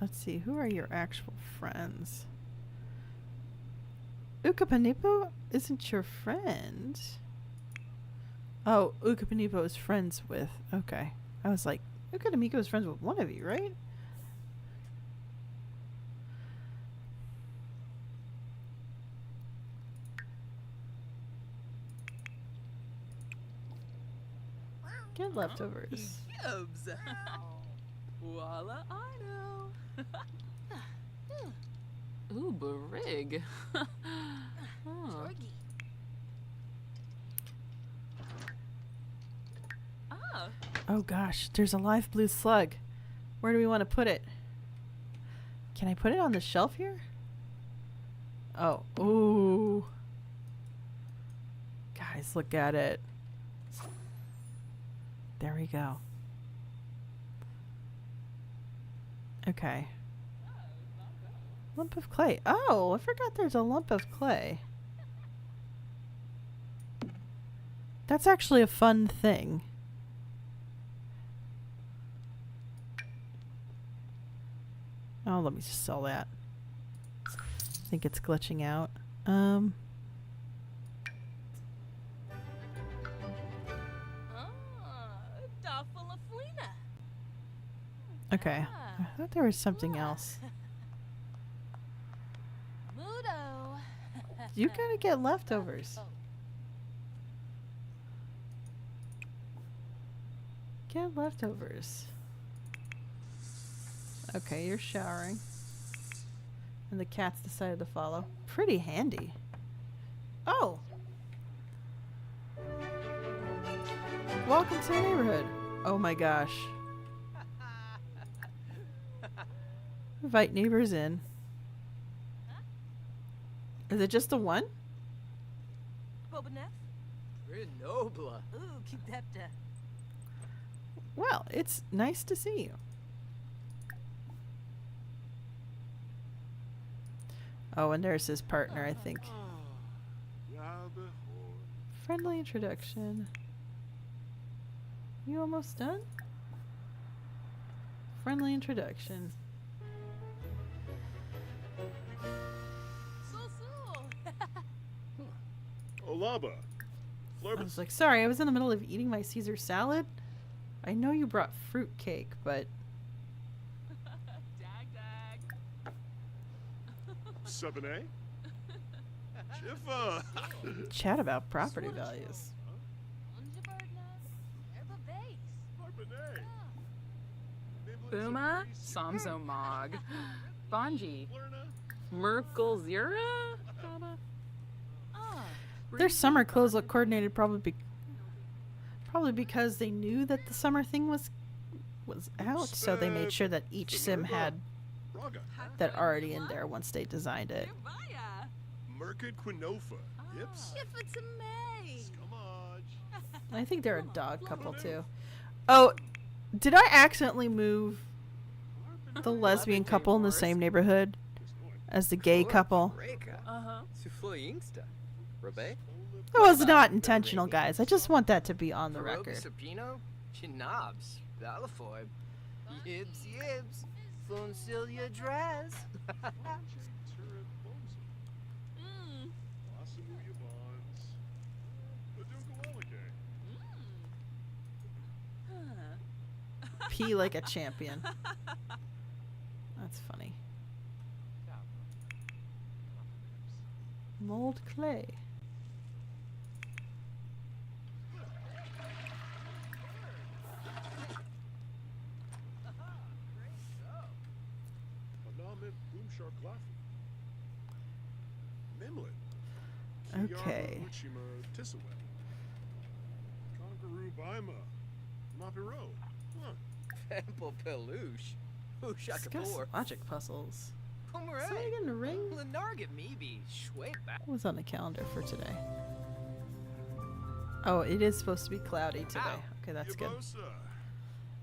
Let's see, who are your actual friends? Ukapanipo isn't your friend. Oh, Ukapanipo is friends with... Okay. I was like, Ukapanipo is friends with one of you, right? Get leftovers. Yubs. Voila, I know. Ooh, Barig. Huh. Ah. Oh gosh, there's a live blue slug. Where do we want to put it? Can I put it on the shelf here? Oh, ooh. Guys, look at it. There we go. Okay. Lump of clay. Oh, I forgot there's a lump of clay. That's actually a fun thing. Oh, let me just sell that. I think it's glitching out. Okay. I thought there was something else. Mudo. You gotta get leftovers. Get leftovers. Okay, you're showering. And the cats decided to follow. Pretty handy. Oh! Welcome to the neighborhood. Oh my gosh. Invite neighbors in. Is it just the one? Bobanef. Renobla. Ooh, keep that. Well, it's nice to see you. Oh, and there's his partner, I think. Friendly introduction. You almost done? Friendly introduction. Olaba. I was like, sorry, I was in the middle of eating my Caesar salad. I know you brought fruit cake, but... Dag dag. 7A? Jiffa. Chat about property values. Booma, Samzo Mog, Bonji, Merkel Zira, Their summer clothes look coordinated, probably because they knew that the summer thing was out, so they made sure that each sim had Raga. that already in there once they designed it. Vaya. Merkid Quinofa. Yips. Scumage. I think they're a dog couple too. Oh, did I accidentally move the lesbian couple in the same neighborhood as the gay couple? Uh-huh. Sufloyingsta. Rabe? That was not intentional, guys. I just want that to be on the record. Sapino? Chinobs. Balafoy. Yibs yibs. Floncilia Draz. Turret Bones. Mm. Wasamuya Bonds. Badunkalolike. Huh. Pee like a champion. That's funny. Mold clay. Anamit Boomshar Glaffy. Mimlet. Okay. Uchima Tissawet. Congaroo Baima. Mapiro. Huh. Pample Peluche. Discuss Ushakapor. logic puzzles. Somebody Pomeray. getting a ring? Lenarget Meebe. Schweba. What was on the calendar for today? Oh, it is supposed to be cloudy today. Ow. Okay, that's good. Yabosa.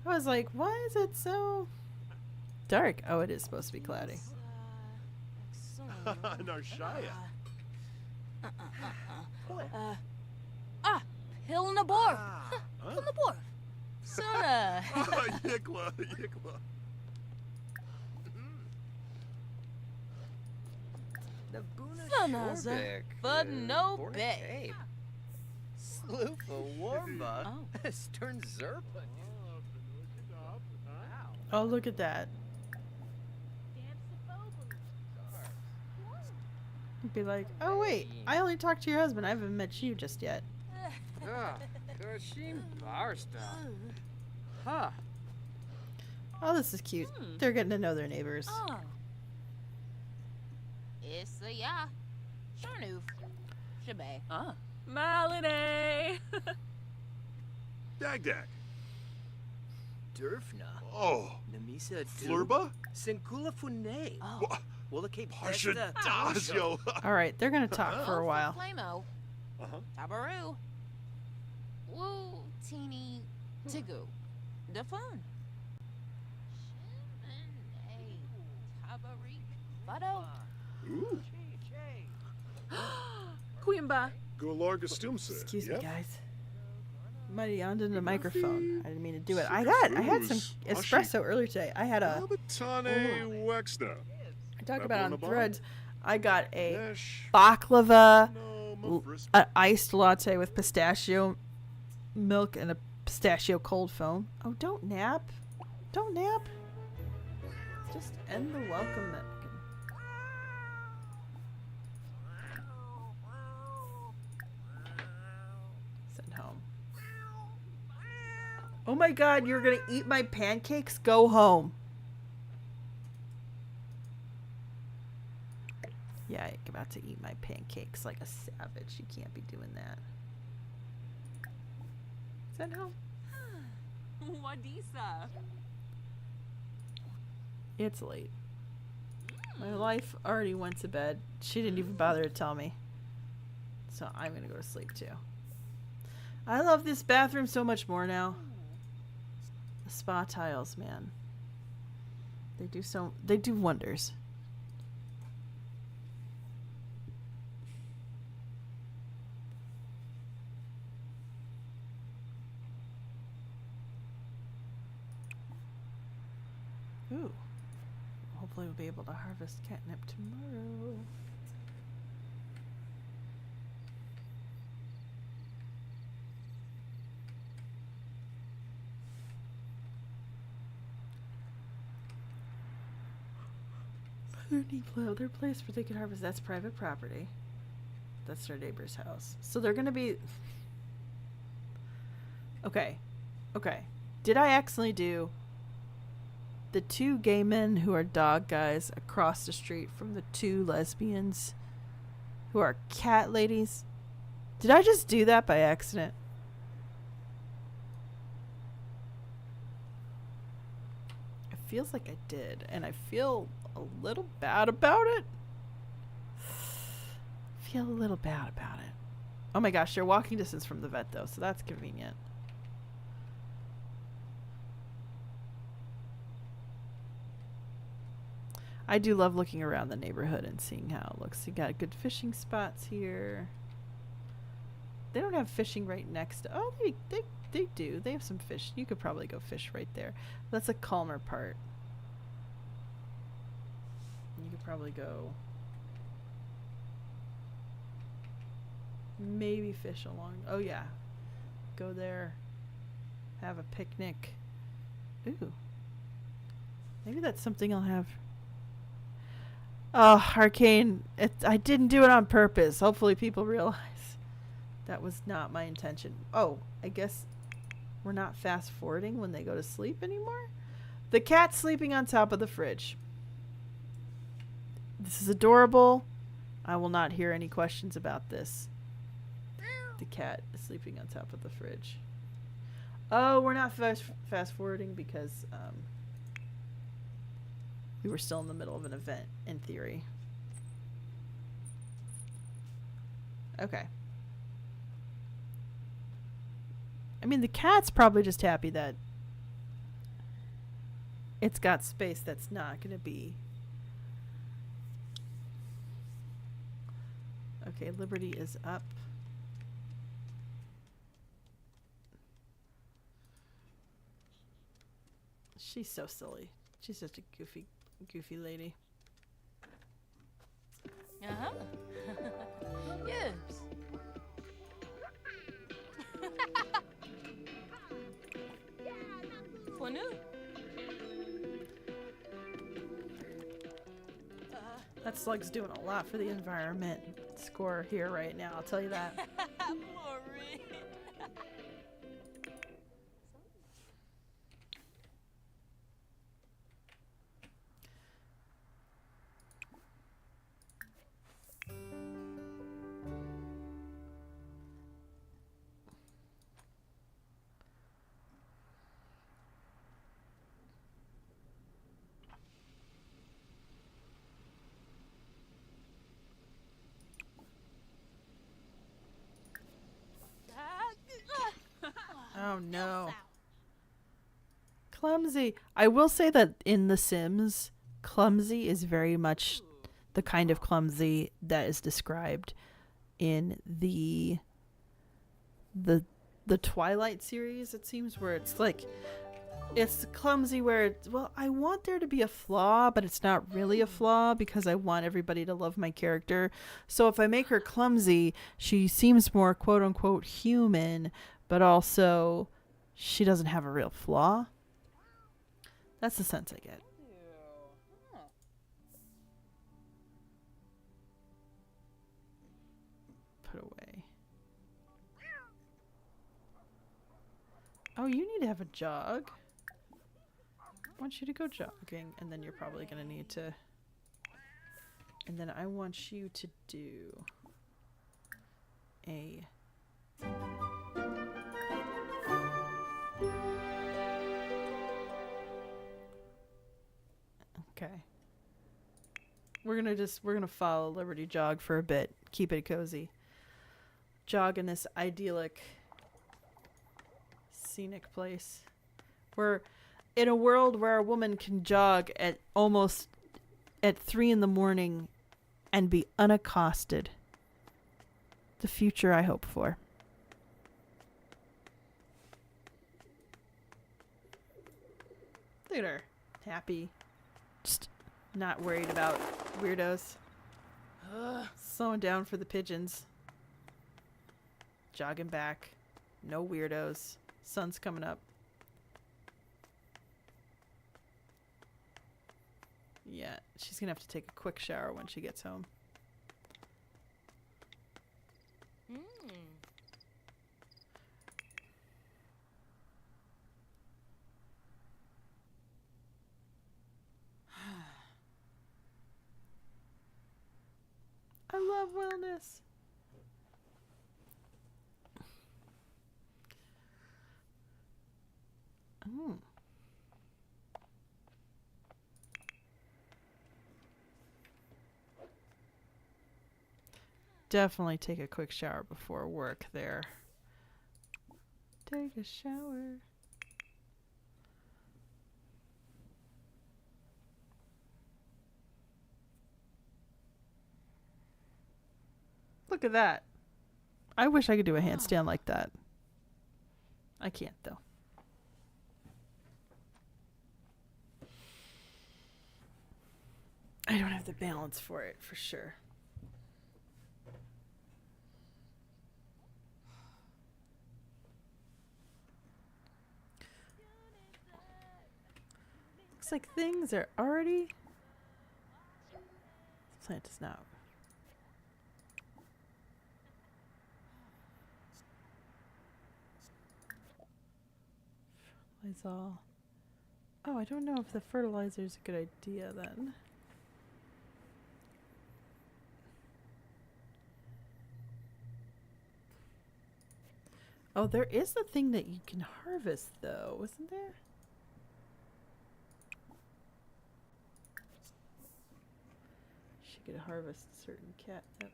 I was like, why is it so dark? Oh, it is supposed to be cloudy. Narshaya. Hill in the bar. Huh? In the bar. Sona. Yikla. Yikla. Nabuna Funaza. Shorbik. Bud no Born Bay. Cape. Sloofa Warmba. Oh. Stern Zerpa. Wow. Oh, look at that. Be like, oh wait, I only talked to your husband. I haven't met you just yet. Ah, Kashim Barsta. Huh. Oh, this is cute. They're getting to know their neighbors. Oh. Issa ya. Sharnoof. Shabe. Ah. Malinae. Dagdag. Durfna. Oh. Namisa Flurba? Sinkula Fune. Oh. Wha- Willa Cape Harsha Pesta. Dazio. All right, they're gonna talk for a while. Flamo. Uh-huh. Tabaru. Woo. Teeny. Tigu. The phone. Tabarik. Budo. Ooh. Quimba. Golarga Stumsa. Excuse Yep. me, guys. Mighty onto the microphone. I didn't mean to do it. I had some espresso earlier today. I had a. Abatane Wexna. I talked That about it one on above? Threads. I got a Nesh. baklava, No, Mufris. an iced latte with pistachio milk and a pistachio cold foam. Oh, don't nap. Don't nap. Just end the welcome. Send home. Oh my god, you're gonna eat my pancakes? Go home. Yeah, I'm about to eat my pancakes like a savage. You can't be doing that. Send home. Wadisa. It's late. My wife already went to bed. She didn't even bother to tell me. So I'm gonna go to sleep too. I love this bathroom so much more now. The spa tiles, man. They do wonders. Ooh. Hopefully we'll be able to harvest catnip tomorrow. Their place where they can harvest, that's private property. That's their neighbor's house. So they're gonna be Okay. Okay. Did I accidentally do the two gay men who are dog guys across the street from the two lesbians who are cat ladies? Did I just do that by accident? It feels like I did, and I feel a little bad about it. Feel a little bad about it. Oh my gosh, they're walking distance from the vet though, so that's convenient. I do love looking around the neighborhood and seeing how it looks. You got good fishing spots here. They don't have fishing right next to... Oh, they do. They have some fish. You could probably go fish right there. That's a calmer part. You could probably go... Maybe fish along... Oh, yeah. Go there. Have a picnic. Ooh. Maybe that's something I'll have... Oh, Arcane. I didn't do it on purpose. Hopefully people realize that was not my intention. Oh, I guess we're not fast forwarding when they go to sleep anymore? The cat's sleeping on top of the fridge. This is adorable. I will not hear any questions about this. The cat is sleeping on top of the fridge. Oh, we're not fast forwarding because we were still in the middle of an event, in theory. Okay. I mean, the cat's probably just happy that it's got space that's not going to be... Okay, Liberty is up. She's so silly. She's just a goofy lady. Uh-huh. Yes. For new. That slug's doing a lot for the environment score here right now, I'll tell you that. Maureen. Oh no. Clumsy. I will say that in The Sims, clumsy is very much the kind of clumsy that is described in the Twilight series, it seems, where it's like it's clumsy where it's, well, I want there to be a flaw, but it's not really a flaw because I want everybody to love my character. So if I make her clumsy, she seems more quote unquote human, but also she doesn't have a real flaw. That's the sense I get. Put away. Oh, you need to have a jog. I want you to go jogging, and then you're probably going to need to... And then I want you to do a... Okay. We're gonna follow Liberty Jog for a bit. Keep it cozy. Jog in this idyllic scenic place. We're in a world where a woman can jog at almost at 3 a.m. and be unaccosted. The future I hope for. Look at her. Happy. Just not worried about weirdos. Slowing down for the pigeons. Jogging back. No weirdos. Sun's coming up. Yeah, she's gonna have to take a quick shower when she gets home. I love wellness. Hmm. Definitely take a quick shower before work there. Take a shower. Look at that. I wish I could do a handstand like that. I can't, though. I don't have the balance for it, for sure. Looks like things are already... This plant is not. Fertilizer. Oh, I don't know if the fertilizer is a good idea then. Oh, there is the thing that you can harvest, though, isn't there? She could harvest certain catnip.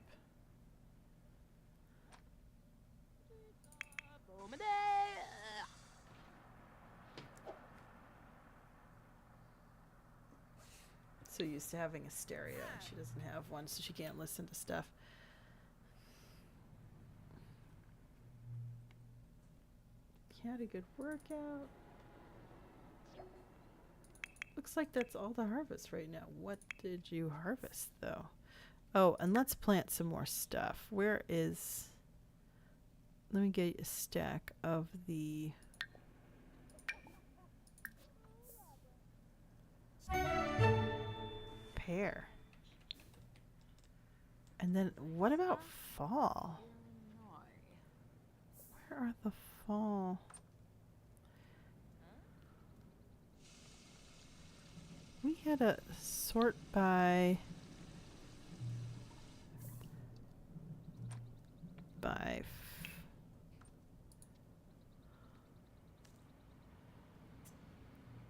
So used to having a stereo, and she doesn't have one, so she can't listen to stuff. You had a good workout. Looks like that's all the harvest right now. What did you harvest, though? Oh, and let's plant some more stuff. Where is... Let me get a stack of the... pear. And then what about fall? Where are the fall? We had a sort by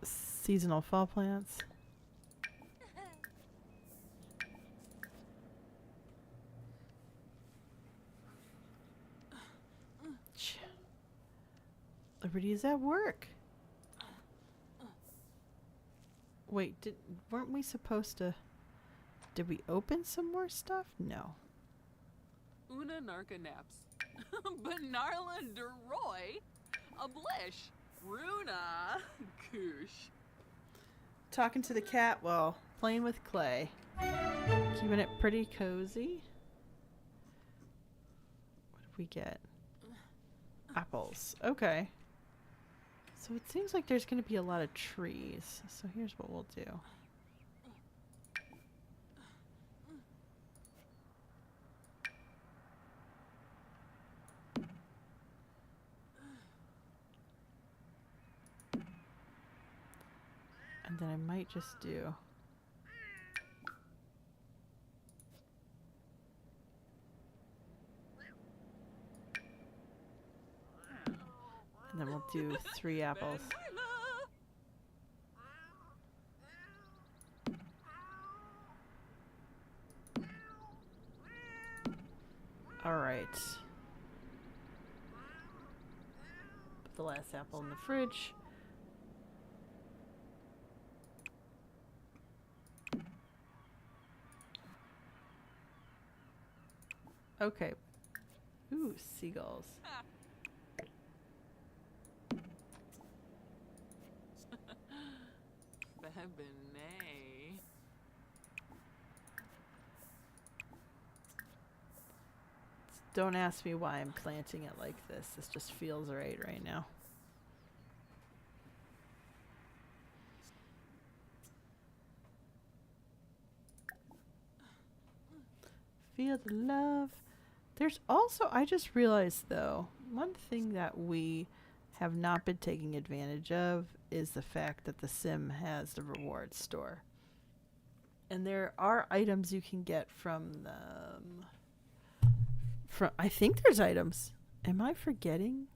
seasonal fall plants. Liberty is at work. Wait, weren't we supposed to... Did we open some more stuff? No. Una narca naps. Benarla Deroy. Ablish. Runa. Koosh. Talking to the cat while playing with clay. Keeping it pretty cozy. What did we get? Apples. Okay. So it seems like there's going to be a lot of trees. So here's what we'll do. And then I might just do... And then we'll do 3 apples. Alright. Put the last apple in the fridge. Okay. Ooh, seagulls. Benet. Don't ask me why I'm planting it like this. This just feels right now. Feel the love. There's also, I just realized though, one thing that we have not been taking advantage of is the fact that the sim has the reward store. And there are items you can get from them. I think there's items. Am I forgetting?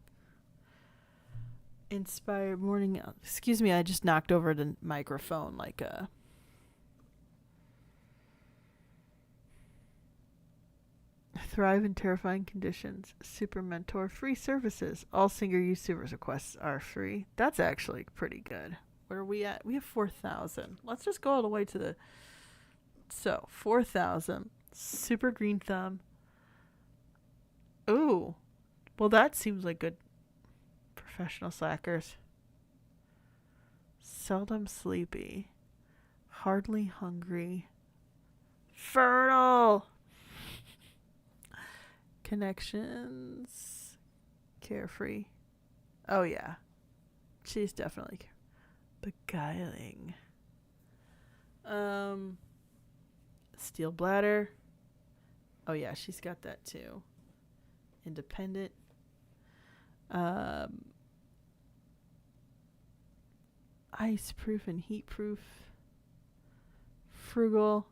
Inspired morning. Excuse me, I just knocked over the microphone like a. Thrive in terrifying conditions. Super mentor. Free services. All single use service requests are free. That's actually pretty good. Where are we at? We have 4,000. Let's just go all the way to the. So 4,000. Super green thumb. Ooh. Well, that seems like good. Professional slackers. Seldom sleepy. Hardly hungry. Fertile. Connections. Carefree. Oh, yeah. She's definitely beguiling. Steel bladder. Oh, yeah, she's got that too. Independent. Ice proof and heat proof. Frugal.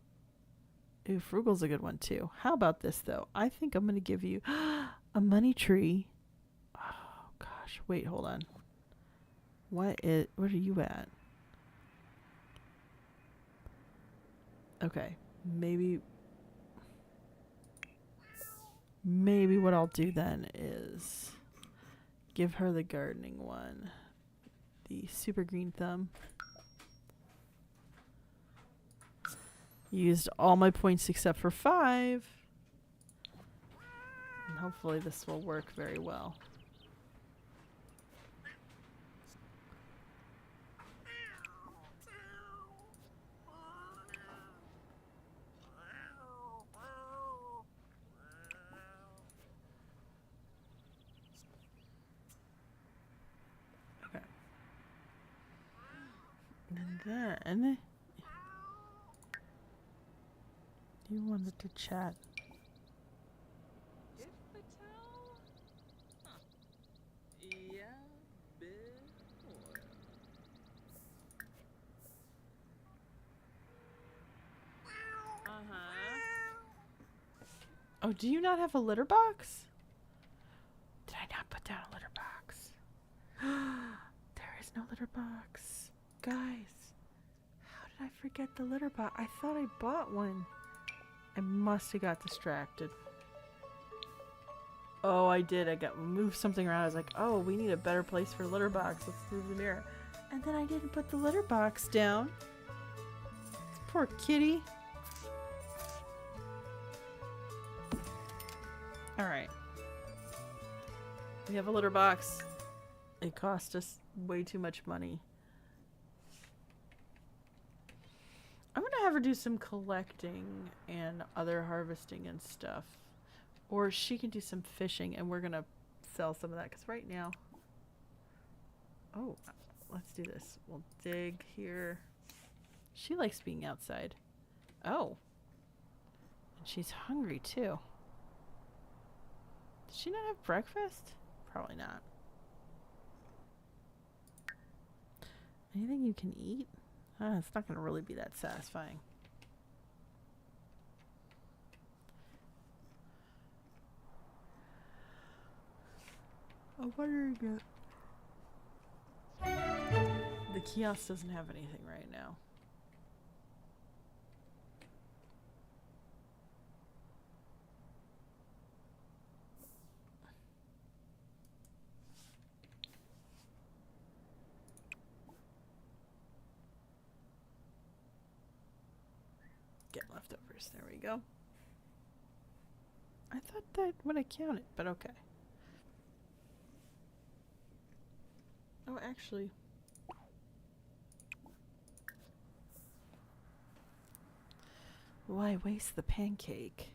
Ooh, frugal's a good one too. How about this though? I think I'm gonna give you a money tree. Oh gosh, wait, hold on. What are you at? Okay, maybe what I'll do then is give her the gardening one. The super green thumb. Used all my points except for 5. And hopefully this will work very well. Okay. And then you wanted to chat. If Patel? Huh. Yeah, bit more. Oh, do you not have a litter box? Did I not put down a litter box? There is no litter box. Guys, how did I forget the litter box? I thought I bought one. I must have got distracted. Oh, I did. I moved something around. I was like, oh, we need a better place for litter box. Let's move the mirror. And then I didn't put the litter box down. This poor kitty. Alright. We have a litter box. It cost us way too much money. I'm gonna have her do some collecting and other harvesting and stuff. Or she can do some fishing and we're gonna sell some of that. Because right now... Oh, let's do this. We'll dig here. She likes being outside. Oh. And she's hungry too. Did she not have breakfast? Probably not. Anything you can eat? It's not going to really be that satisfying. I'm wondering if the kiosk doesn't have anything right now. Get leftovers. There we go. I thought that would have counted, but okay. Oh, actually. Why waste the pancake?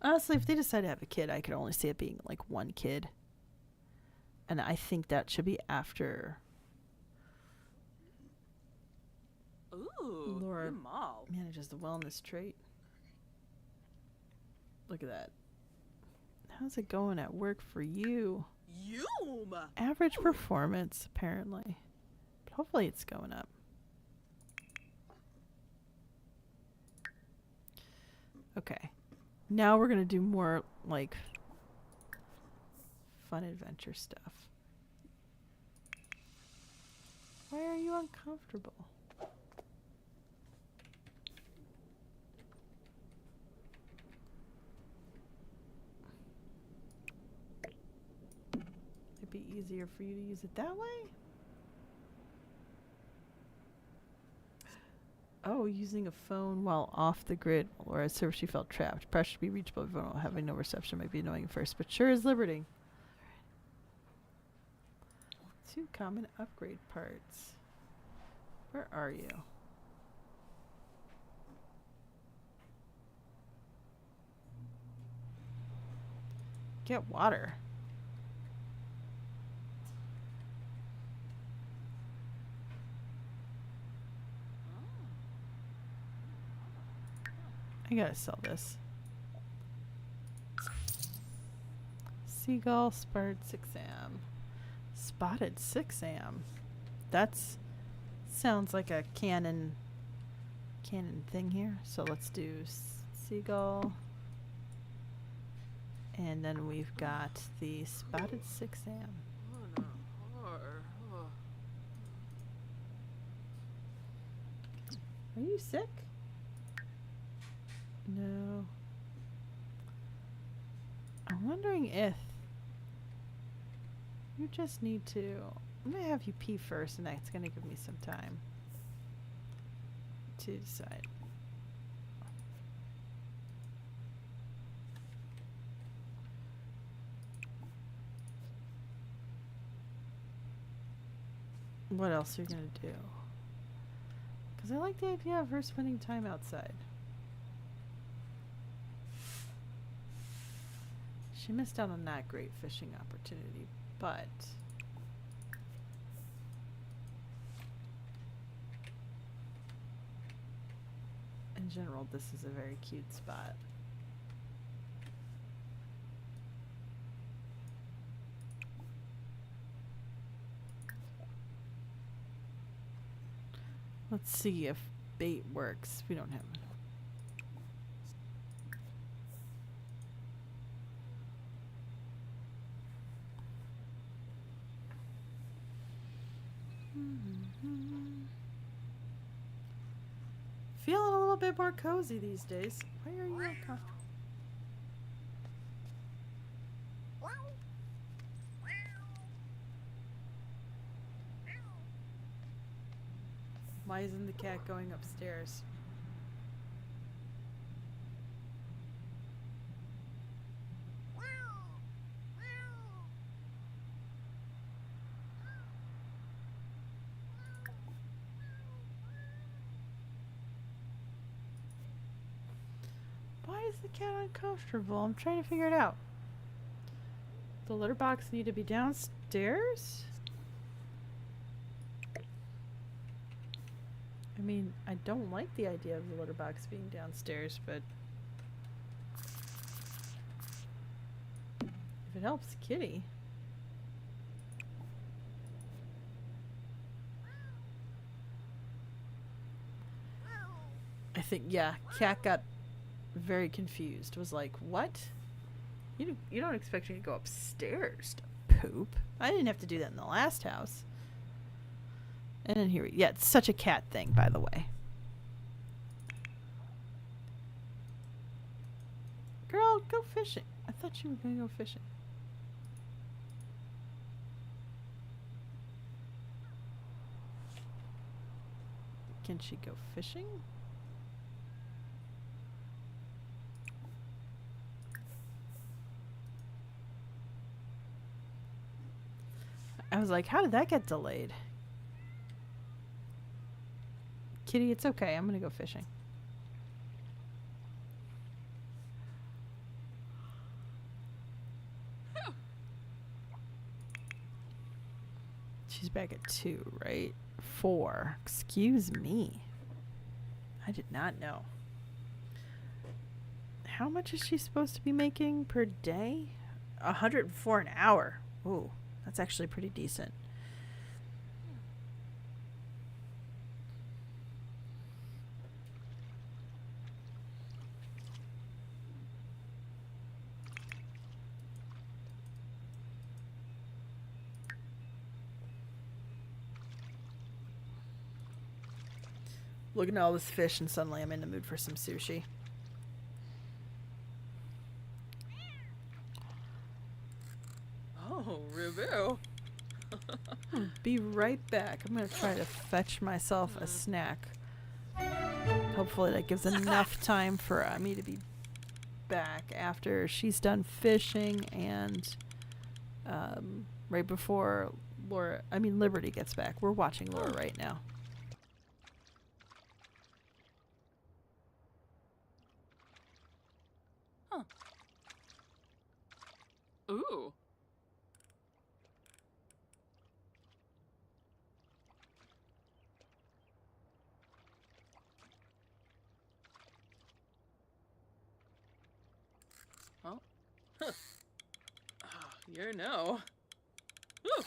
Honestly, if they decide to have a kid, I could only see it being like one kid. And I think that should be after Ooh, Laura good mall. manages the wellness trait. Look at that. How's it going at work for you? Yum! Average performance, apparently. But hopefully it's going up. Okay. Now we're gonna do more like fun adventure stuff. Why are you uncomfortable? It'd be easier for you to use it that way? Oh, using a phone while off the grid or as if she felt trapped. Pressure to be reachable while having no reception might be annoying at first, but sure is liberating. 2 common upgrade parts. Where are you? Get water. I gotta sell this. Seagull spotted 6am. Spotted 6am. That's sounds like a canon thing here. So let's do seagull. And then we've got the spotted 6am. Are you sick? No. I'm wondering if you just need to. I'm gonna have you pee first, and that's gonna give me some time to decide. What else are you gonna do? Because I like the idea of her spending time outside. She missed out on that great fishing opportunity, but in general, this is a very cute spot. Let's see if bait works. We don't have it. Feeling a little bit more cozy these days. Why are you uncomfortable? Why isn't the cat going upstairs? Why is the cat uncomfortable? I'm trying to figure it out. The litter box need to be downstairs? I mean, I don't like the idea of the litter box being downstairs, but if it helps Kitty. I think, yeah, Cat got very confused. Was like, what? You don't expect me to go upstairs to poop? I didn't have to do that in the last house. And then here, yeah, it's such a cat thing, by the way. Girl, go fishing. I thought you were gonna go fishing. Can she go fishing? I was like, how did that get delayed? Kitty, it's okay. I'm gonna go fishing. She's back at 2, right? 4. Excuse me. I did not know. How much is she supposed to be making per day? 104 an hour. Ooh, that's actually pretty decent. Looking at all this fish and suddenly I'm in the mood for some sushi. Oh, Rubu. Be right back. I'm gonna try to fetch myself a snack. Hopefully that gives enough time for me to be back after she's done fishing and right before Liberty gets back. We're watching Laura right now. Ooh. Oh. Huh. Oh, you know. Ooh.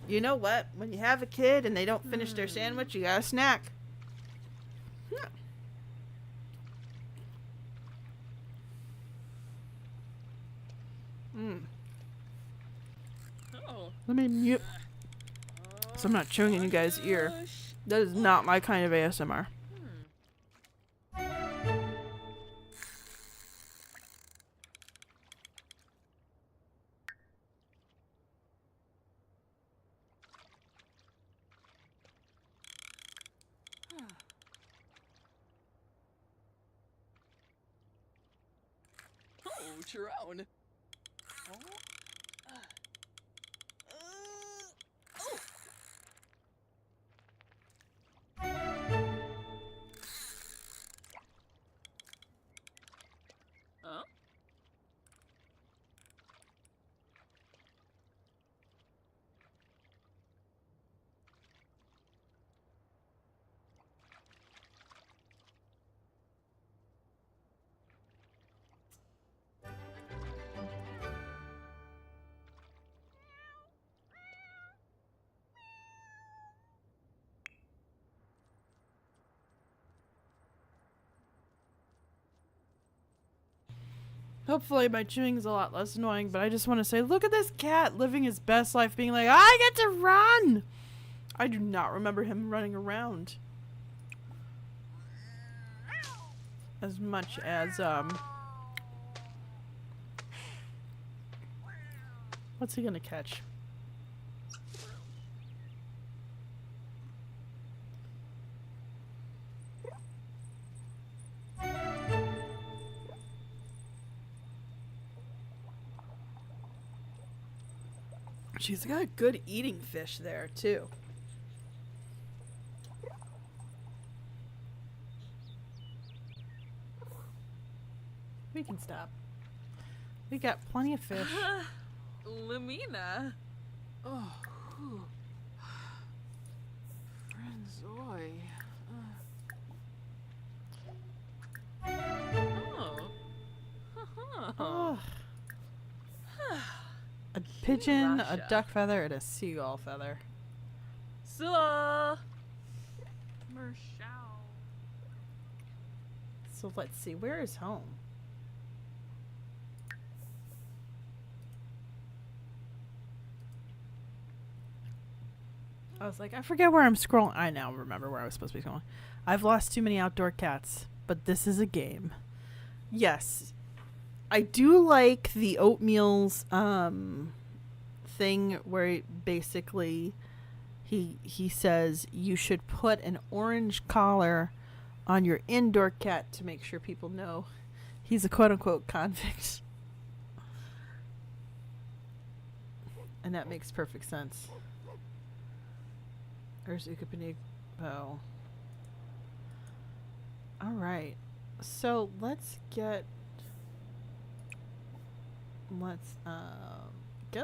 You know what? When you have a kid and they don't finish their sandwich, you got a snack. Yeah. Oh. Let me mute. So I'm not chewing in you guys' ear. That is not my kind of ASMR. Oh, Chiron. Huh? Hopefully my chewing is a lot less annoying, but I just want to say, look at this cat living his best life, being like, I get to run! I do not remember him running around as much as, what's he gonna catch? She's got a good eating fish there, too. We can stop. We got plenty of fish. Lamina. Oh. Whew. Franzoy. Oh. Oh. A pigeon, a Russia. duck feather, and a seagull feather. Sula. Mershao. So let's see, where is home? I was like, I forget where I'm scrolling. I now remember where I was supposed to be scrolling. I've lost too many outdoor cats, but this is a game. Yes. I do like the oatmeal's thing where basically he says you should put an orange collar on your indoor cat to make sure people know he's a quote-unquote convict. And that makes perfect sense. There's Ukapanipo. Oh. Alright. So let's get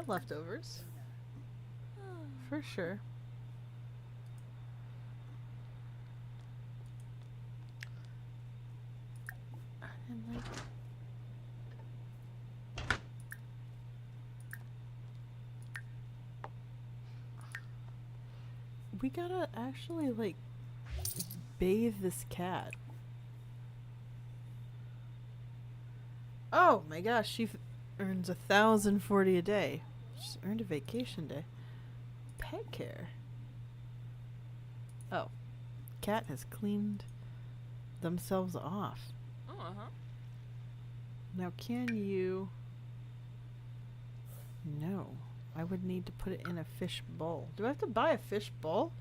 leftovers. For sure. And like we gotta actually like bathe this cat. Oh my gosh, she earns 1,040 a day. She's earned a vacation day. Pet care. Oh, cat has cleaned themselves off. Oh, uh-huh. Now, can you? No, I would need to put it in a fish bowl. Do I have to buy a fish bowl?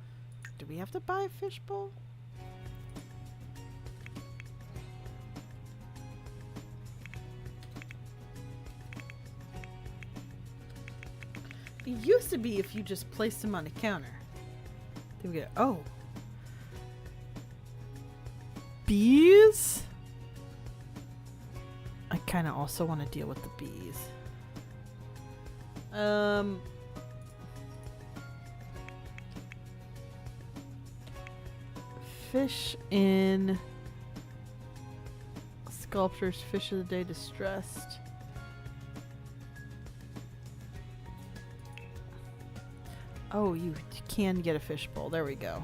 Do we have to buy a fish bowl? It used to be if you just placed them on a counter. Then we get bees. I kind of also want to deal with the bees. Fish in sculptures. Fish of the day distressed. Oh, you can get a fish bowl. There we go.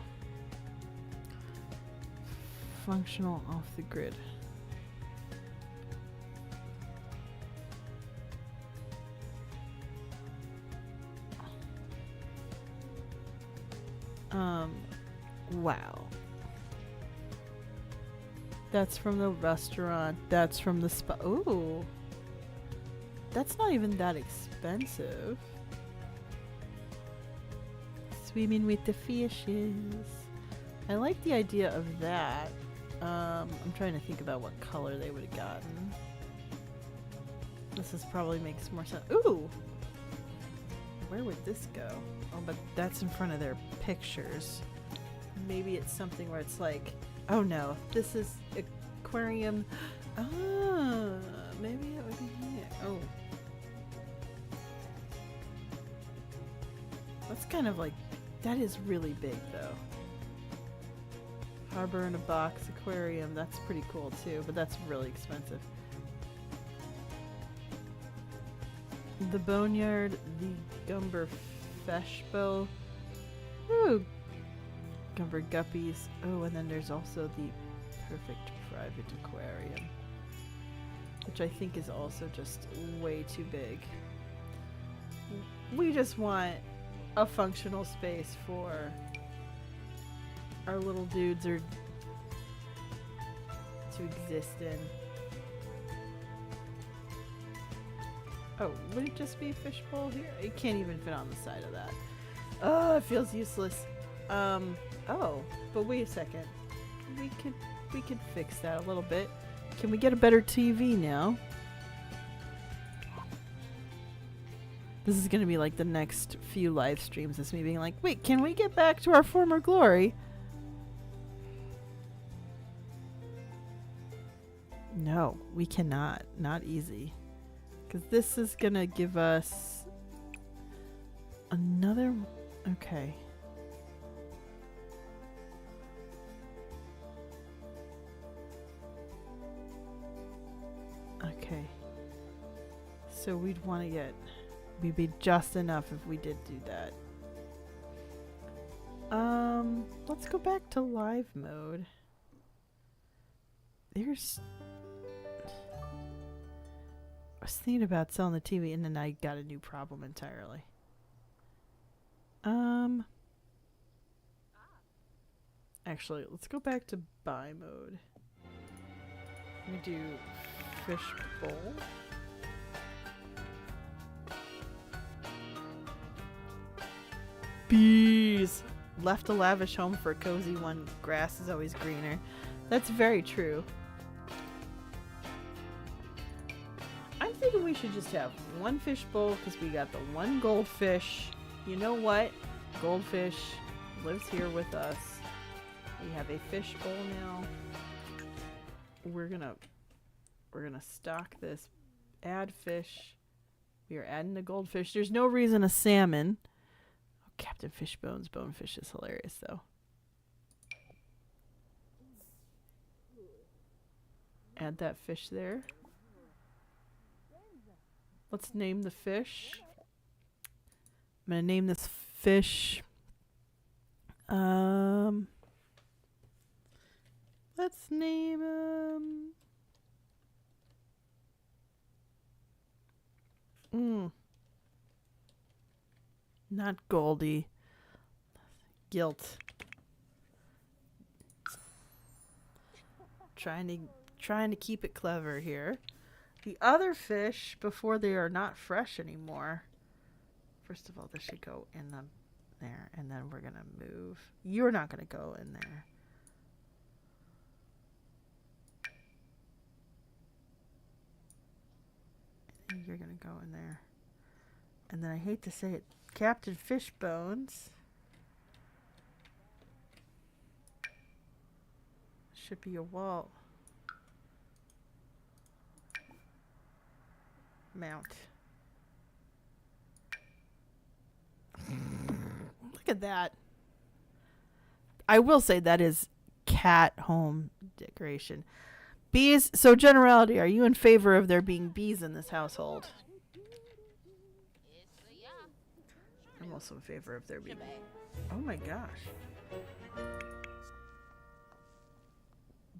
Functional off the grid. Wow. That's from the restaurant. That's from the spa. Ooh. That's not even that expensive. Swimming with the fishes. I like the idea of that. I'm trying to think about what color they would have gotten. This is probably makes more sense. Ooh! Where would this go? Oh, but that's in front of their pictures. Maybe it's something where it's like, oh no, this is aquarium. Ah, maybe it would be here. Oh. That's kind of like, that is really big though. Harbor in a box aquarium, that's pretty cool too, but that's really expensive. The Boneyard, the Gumber Feshbow. Ooh, Gumber Guppies. Oh, and then there's also the Perfect Private Aquarium, which I think is also just way too big. We just want a functional space for our little dudes or to exist in. Oh, would it just be a fishbowl here? It can't even fit on the side of that. Oh, it feels useless. Oh, but wait a second. We could fix that a little bit. Can we get a better TV now? This is gonna be like the next few live streams. Is me being like, wait, can we get back to our former glory? No, we cannot. Not easy. Because this is gonna give us another. Okay. Okay. So we'd want to get. We'd be just enough if we did do that. Let's go back to live mode. There's. I was thinking about selling the TV and then I got a new problem entirely. Actually, let's go back to buy mode. Let me do fish bowl. Bees! Left a lavish home for a cozy one. Grass is always greener. That's very true. I'm thinking we should just have one fish bowl because we got the one goldfish. You know what? Goldfish lives here with us. We have a fish bowl now. We're gonna stock this. Add fish. We are adding the goldfish. There's no reason a salmon. Oh, Captain Fishbone's bonefish is hilarious though. Add that fish there. Let's name the fish. I'm gonna name this fish. Let's name him. Mm. Not Goldie. Guilt. Trying to keep it clever here. The other fish, before they are not fresh anymore. First of all, this should go in there, and then we're gonna move. You're not gonna go in there. And you're gonna go in there. And then I hate to say it, Captain Fishbones should be a wall mount. Look at that. I will say that is cat home decoration. Bees. So generality, are you in favor of there being bees in this household? I'm also in favor of there being. Oh my gosh.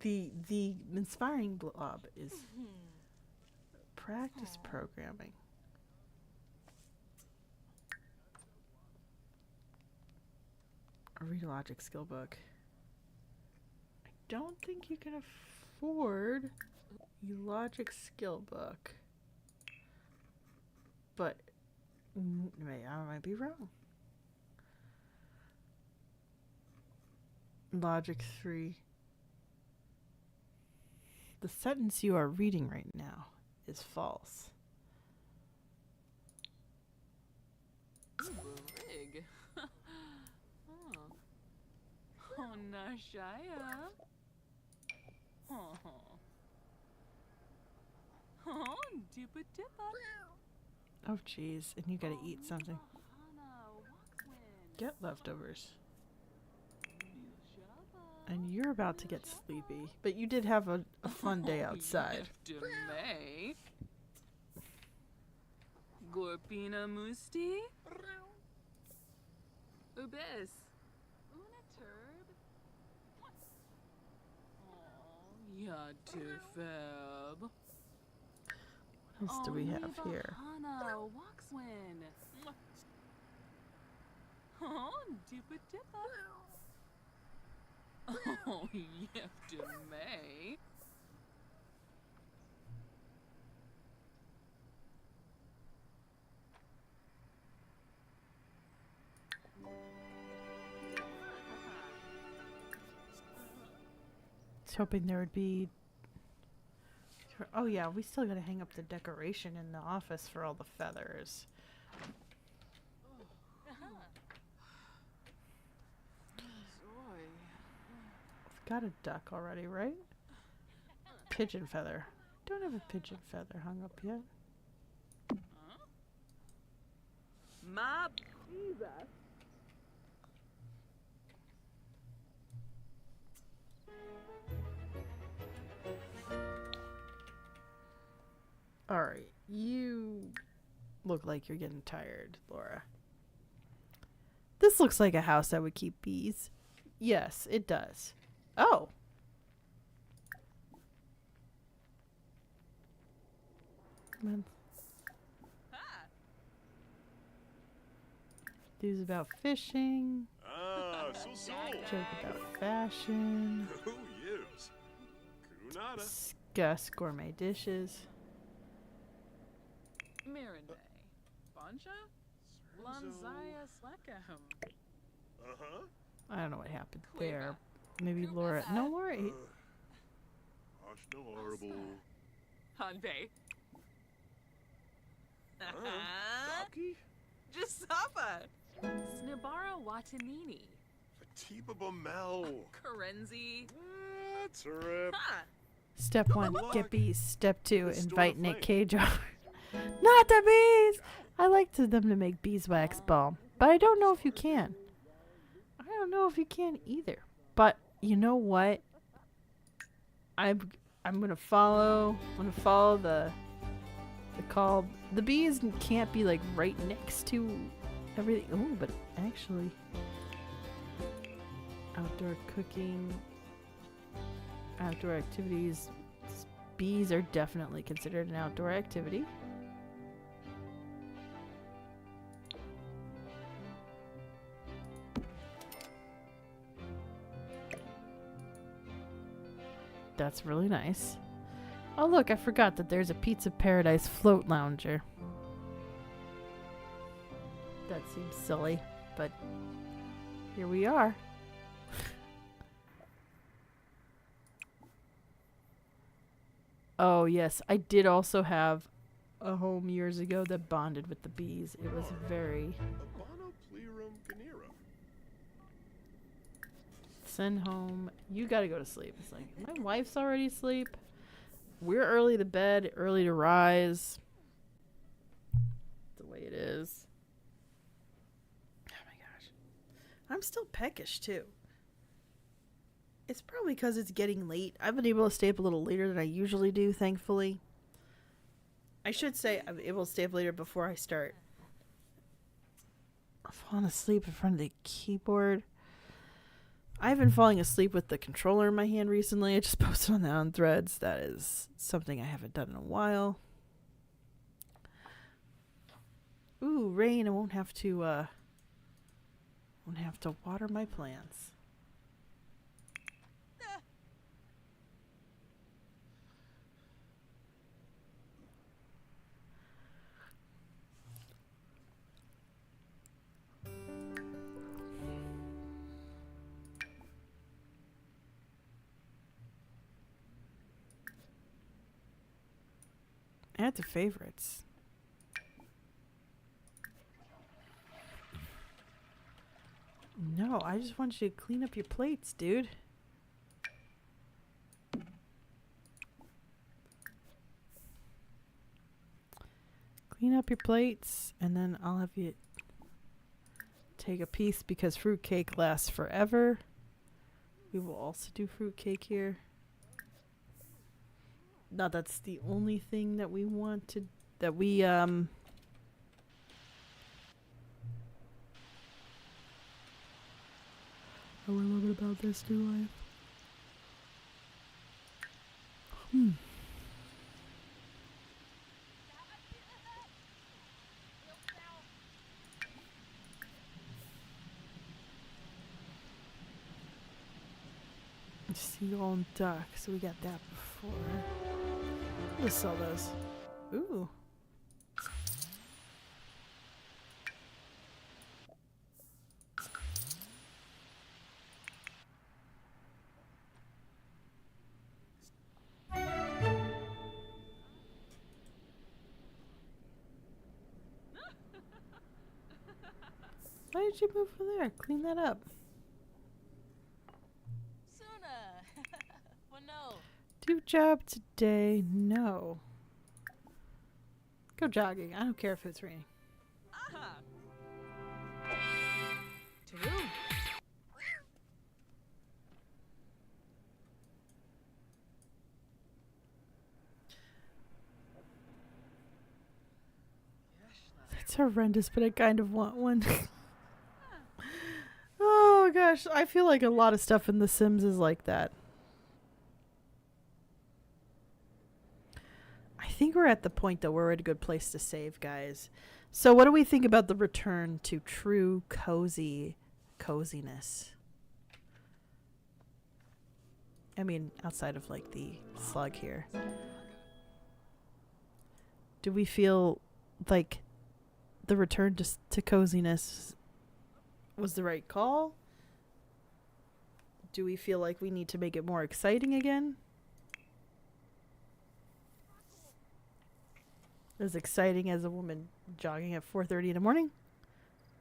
The inspiring blob is practice programming. A read logic skill book. I don't think you can afford a logic skill book. But I might be wrong. Logic 3. The sentence you are reading right now is false. Brig. Oh, Nashaya. Oh, dippa dippa. Oh, jeez. And you gotta eat something. Get leftovers. And you're about to get sleepy. But you did have a fun day outside. May. Gorpina Musti. Ubis. Una turb. Oh, Yatifeb. What else do we have here? Hana Waxwin. Oh, dippa dippa. Oh, May. I was hoping there would be. Oh yeah, we still gotta hang up the decoration in the office for all the feathers. We've got a duck already, right? Pigeon feather. Don't have a pigeon feather hung up yet. Ma Alright, you look like you're getting tired, Laura. This looks like a house that would keep bees. Yes, it does. Oh. Come on. News about fishing. Ah, so. Joke about fashion. Oh, yes. Kunada. Discuss gourmet dishes. Mirande. Boncha? Lanzaya Slackham. Uh-huh. I don't know what happened there. Maybe Laura. No, Laura ate. Ashna horrible. Hanbei. Daki? Jasapa. Snibara Watanini. Fatiba Bamel. Karenzi. That's a rip. Ha! Step 1, luck. get bees. Step 2, Let's store invite the Nick flame. Cage over. Not the bees! I like them to make beeswax balm, but I don't know if you can. I don't know if you can either. But you know what? I'm gonna follow the call. The bees can't be like right next to everything. Oh, but actually, outdoor cooking, outdoor activities. Bees are definitely considered an outdoor activity. That's really nice. Oh, look, I forgot that there's a Pizza Paradise float lounger. That seems silly, but here we are. Oh, yes, I did also have a home years ago that bonded with the bees. It was very... Abanoplerum ganerum. Send home. You gotta go to sleep. It's like, my wife's already asleep. We're early to bed, early to rise. The way it is. Oh my gosh. I'm still peckish too. It's probably because it's getting late. I've been able to stay up a little later than I usually do, thankfully. I should say I'm able to stay up later before I start falling asleep in front of the keyboard. I've been falling asleep with the controller in my hand recently. I just posted on that on Threads. That is something I haven't done in a while. Ooh, rain. I won't have to water my plants. Add to favorites. No, I just want you to clean up your plates, dude. Clean up your plates, and then I'll have you take a piece because fruitcake lasts forever. We will also do fruitcake here. Not that's the only thing that we want to that we I love it about this new life. Seagull and duck, so we got that before. Let's sell those. Ooh. Why did you move over there? Clean that up. Suna. Well, no. Do job today? No. Go jogging. I don't care if it's raining. Aha! That's horrendous, but I kind of want one. Oh gosh, I feel like a lot of stuff in The Sims is like that. I think we're at the point that we're at a good place to save, guys. So what do we think about the return to true coziness? I mean, outside of like the slug here. Do we feel like the return to coziness was the right call? Do we feel like we need to make it more exciting again? As exciting as a woman jogging at 4:30 in the morning?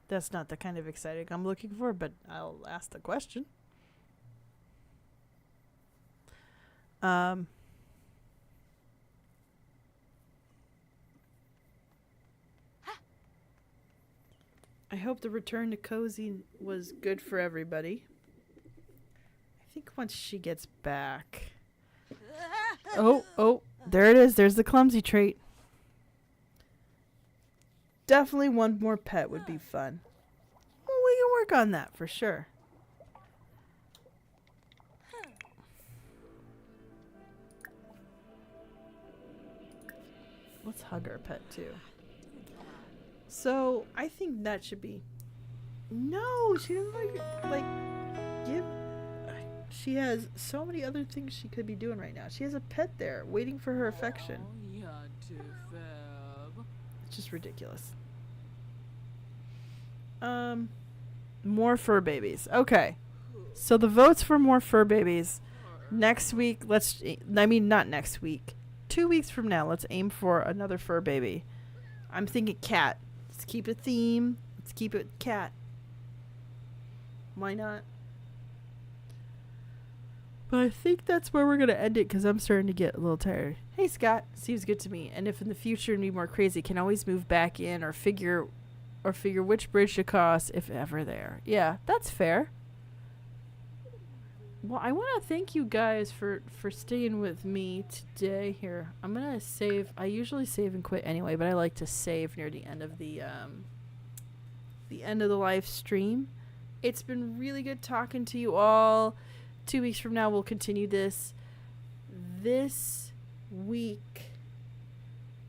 That's not the kind of exciting I'm looking for, but I'll ask the question. I hope the return to cozy was good for everybody. I think once she gets back... Oh, there it is. There's the clumsy trait. Definitely one more pet would be fun. Well, we can work on that for sure. Let's hug our pet too. So I think that should be. No, she doesn't like give. She has so many other things she could be doing right now. She has a pet there waiting for her affection. Oh, yeah, Tiffab. It's just ridiculous. More fur babies. Okay. So the votes for more fur babies next week. Not next week. 2 weeks from now, let's aim for another fur baby. I'm thinking cat. Let's keep a theme. Let's keep it cat. Why not? But I think that's where we're going to end it because I'm starting to get a little tired. Hey, Scott. Seems good to me. And if in the future need more crazy, can always move back in or figure which bridge to cross if ever there. Yeah, that's fair. Well, I want to thank you guys for staying with me today. Here, I'm going to save. I usually save and quit anyway, but I like to save near the end of the live stream. It's been really good talking to you all. 2 weeks from now, we'll continue this. This week,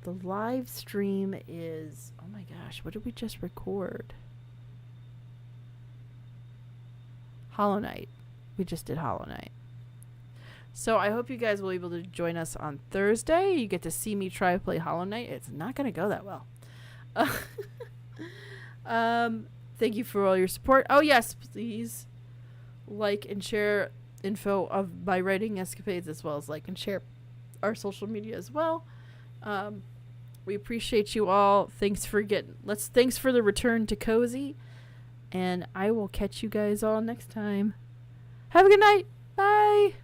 the live stream is... Oh my gosh, what did we just record? Hollow Knight. We just did Hollow Knight. So I hope you guys will be able to join us on Thursday. You get to see me try to play Hollow Knight. It's not going to go that well. Thank you for all your support. Oh, yes, please like and share info of my writing escapades, as well as like and share our social media as well. We appreciate you all. Thanks for the return to Cozy. And I will catch you guys all next time. Have a good night. Bye.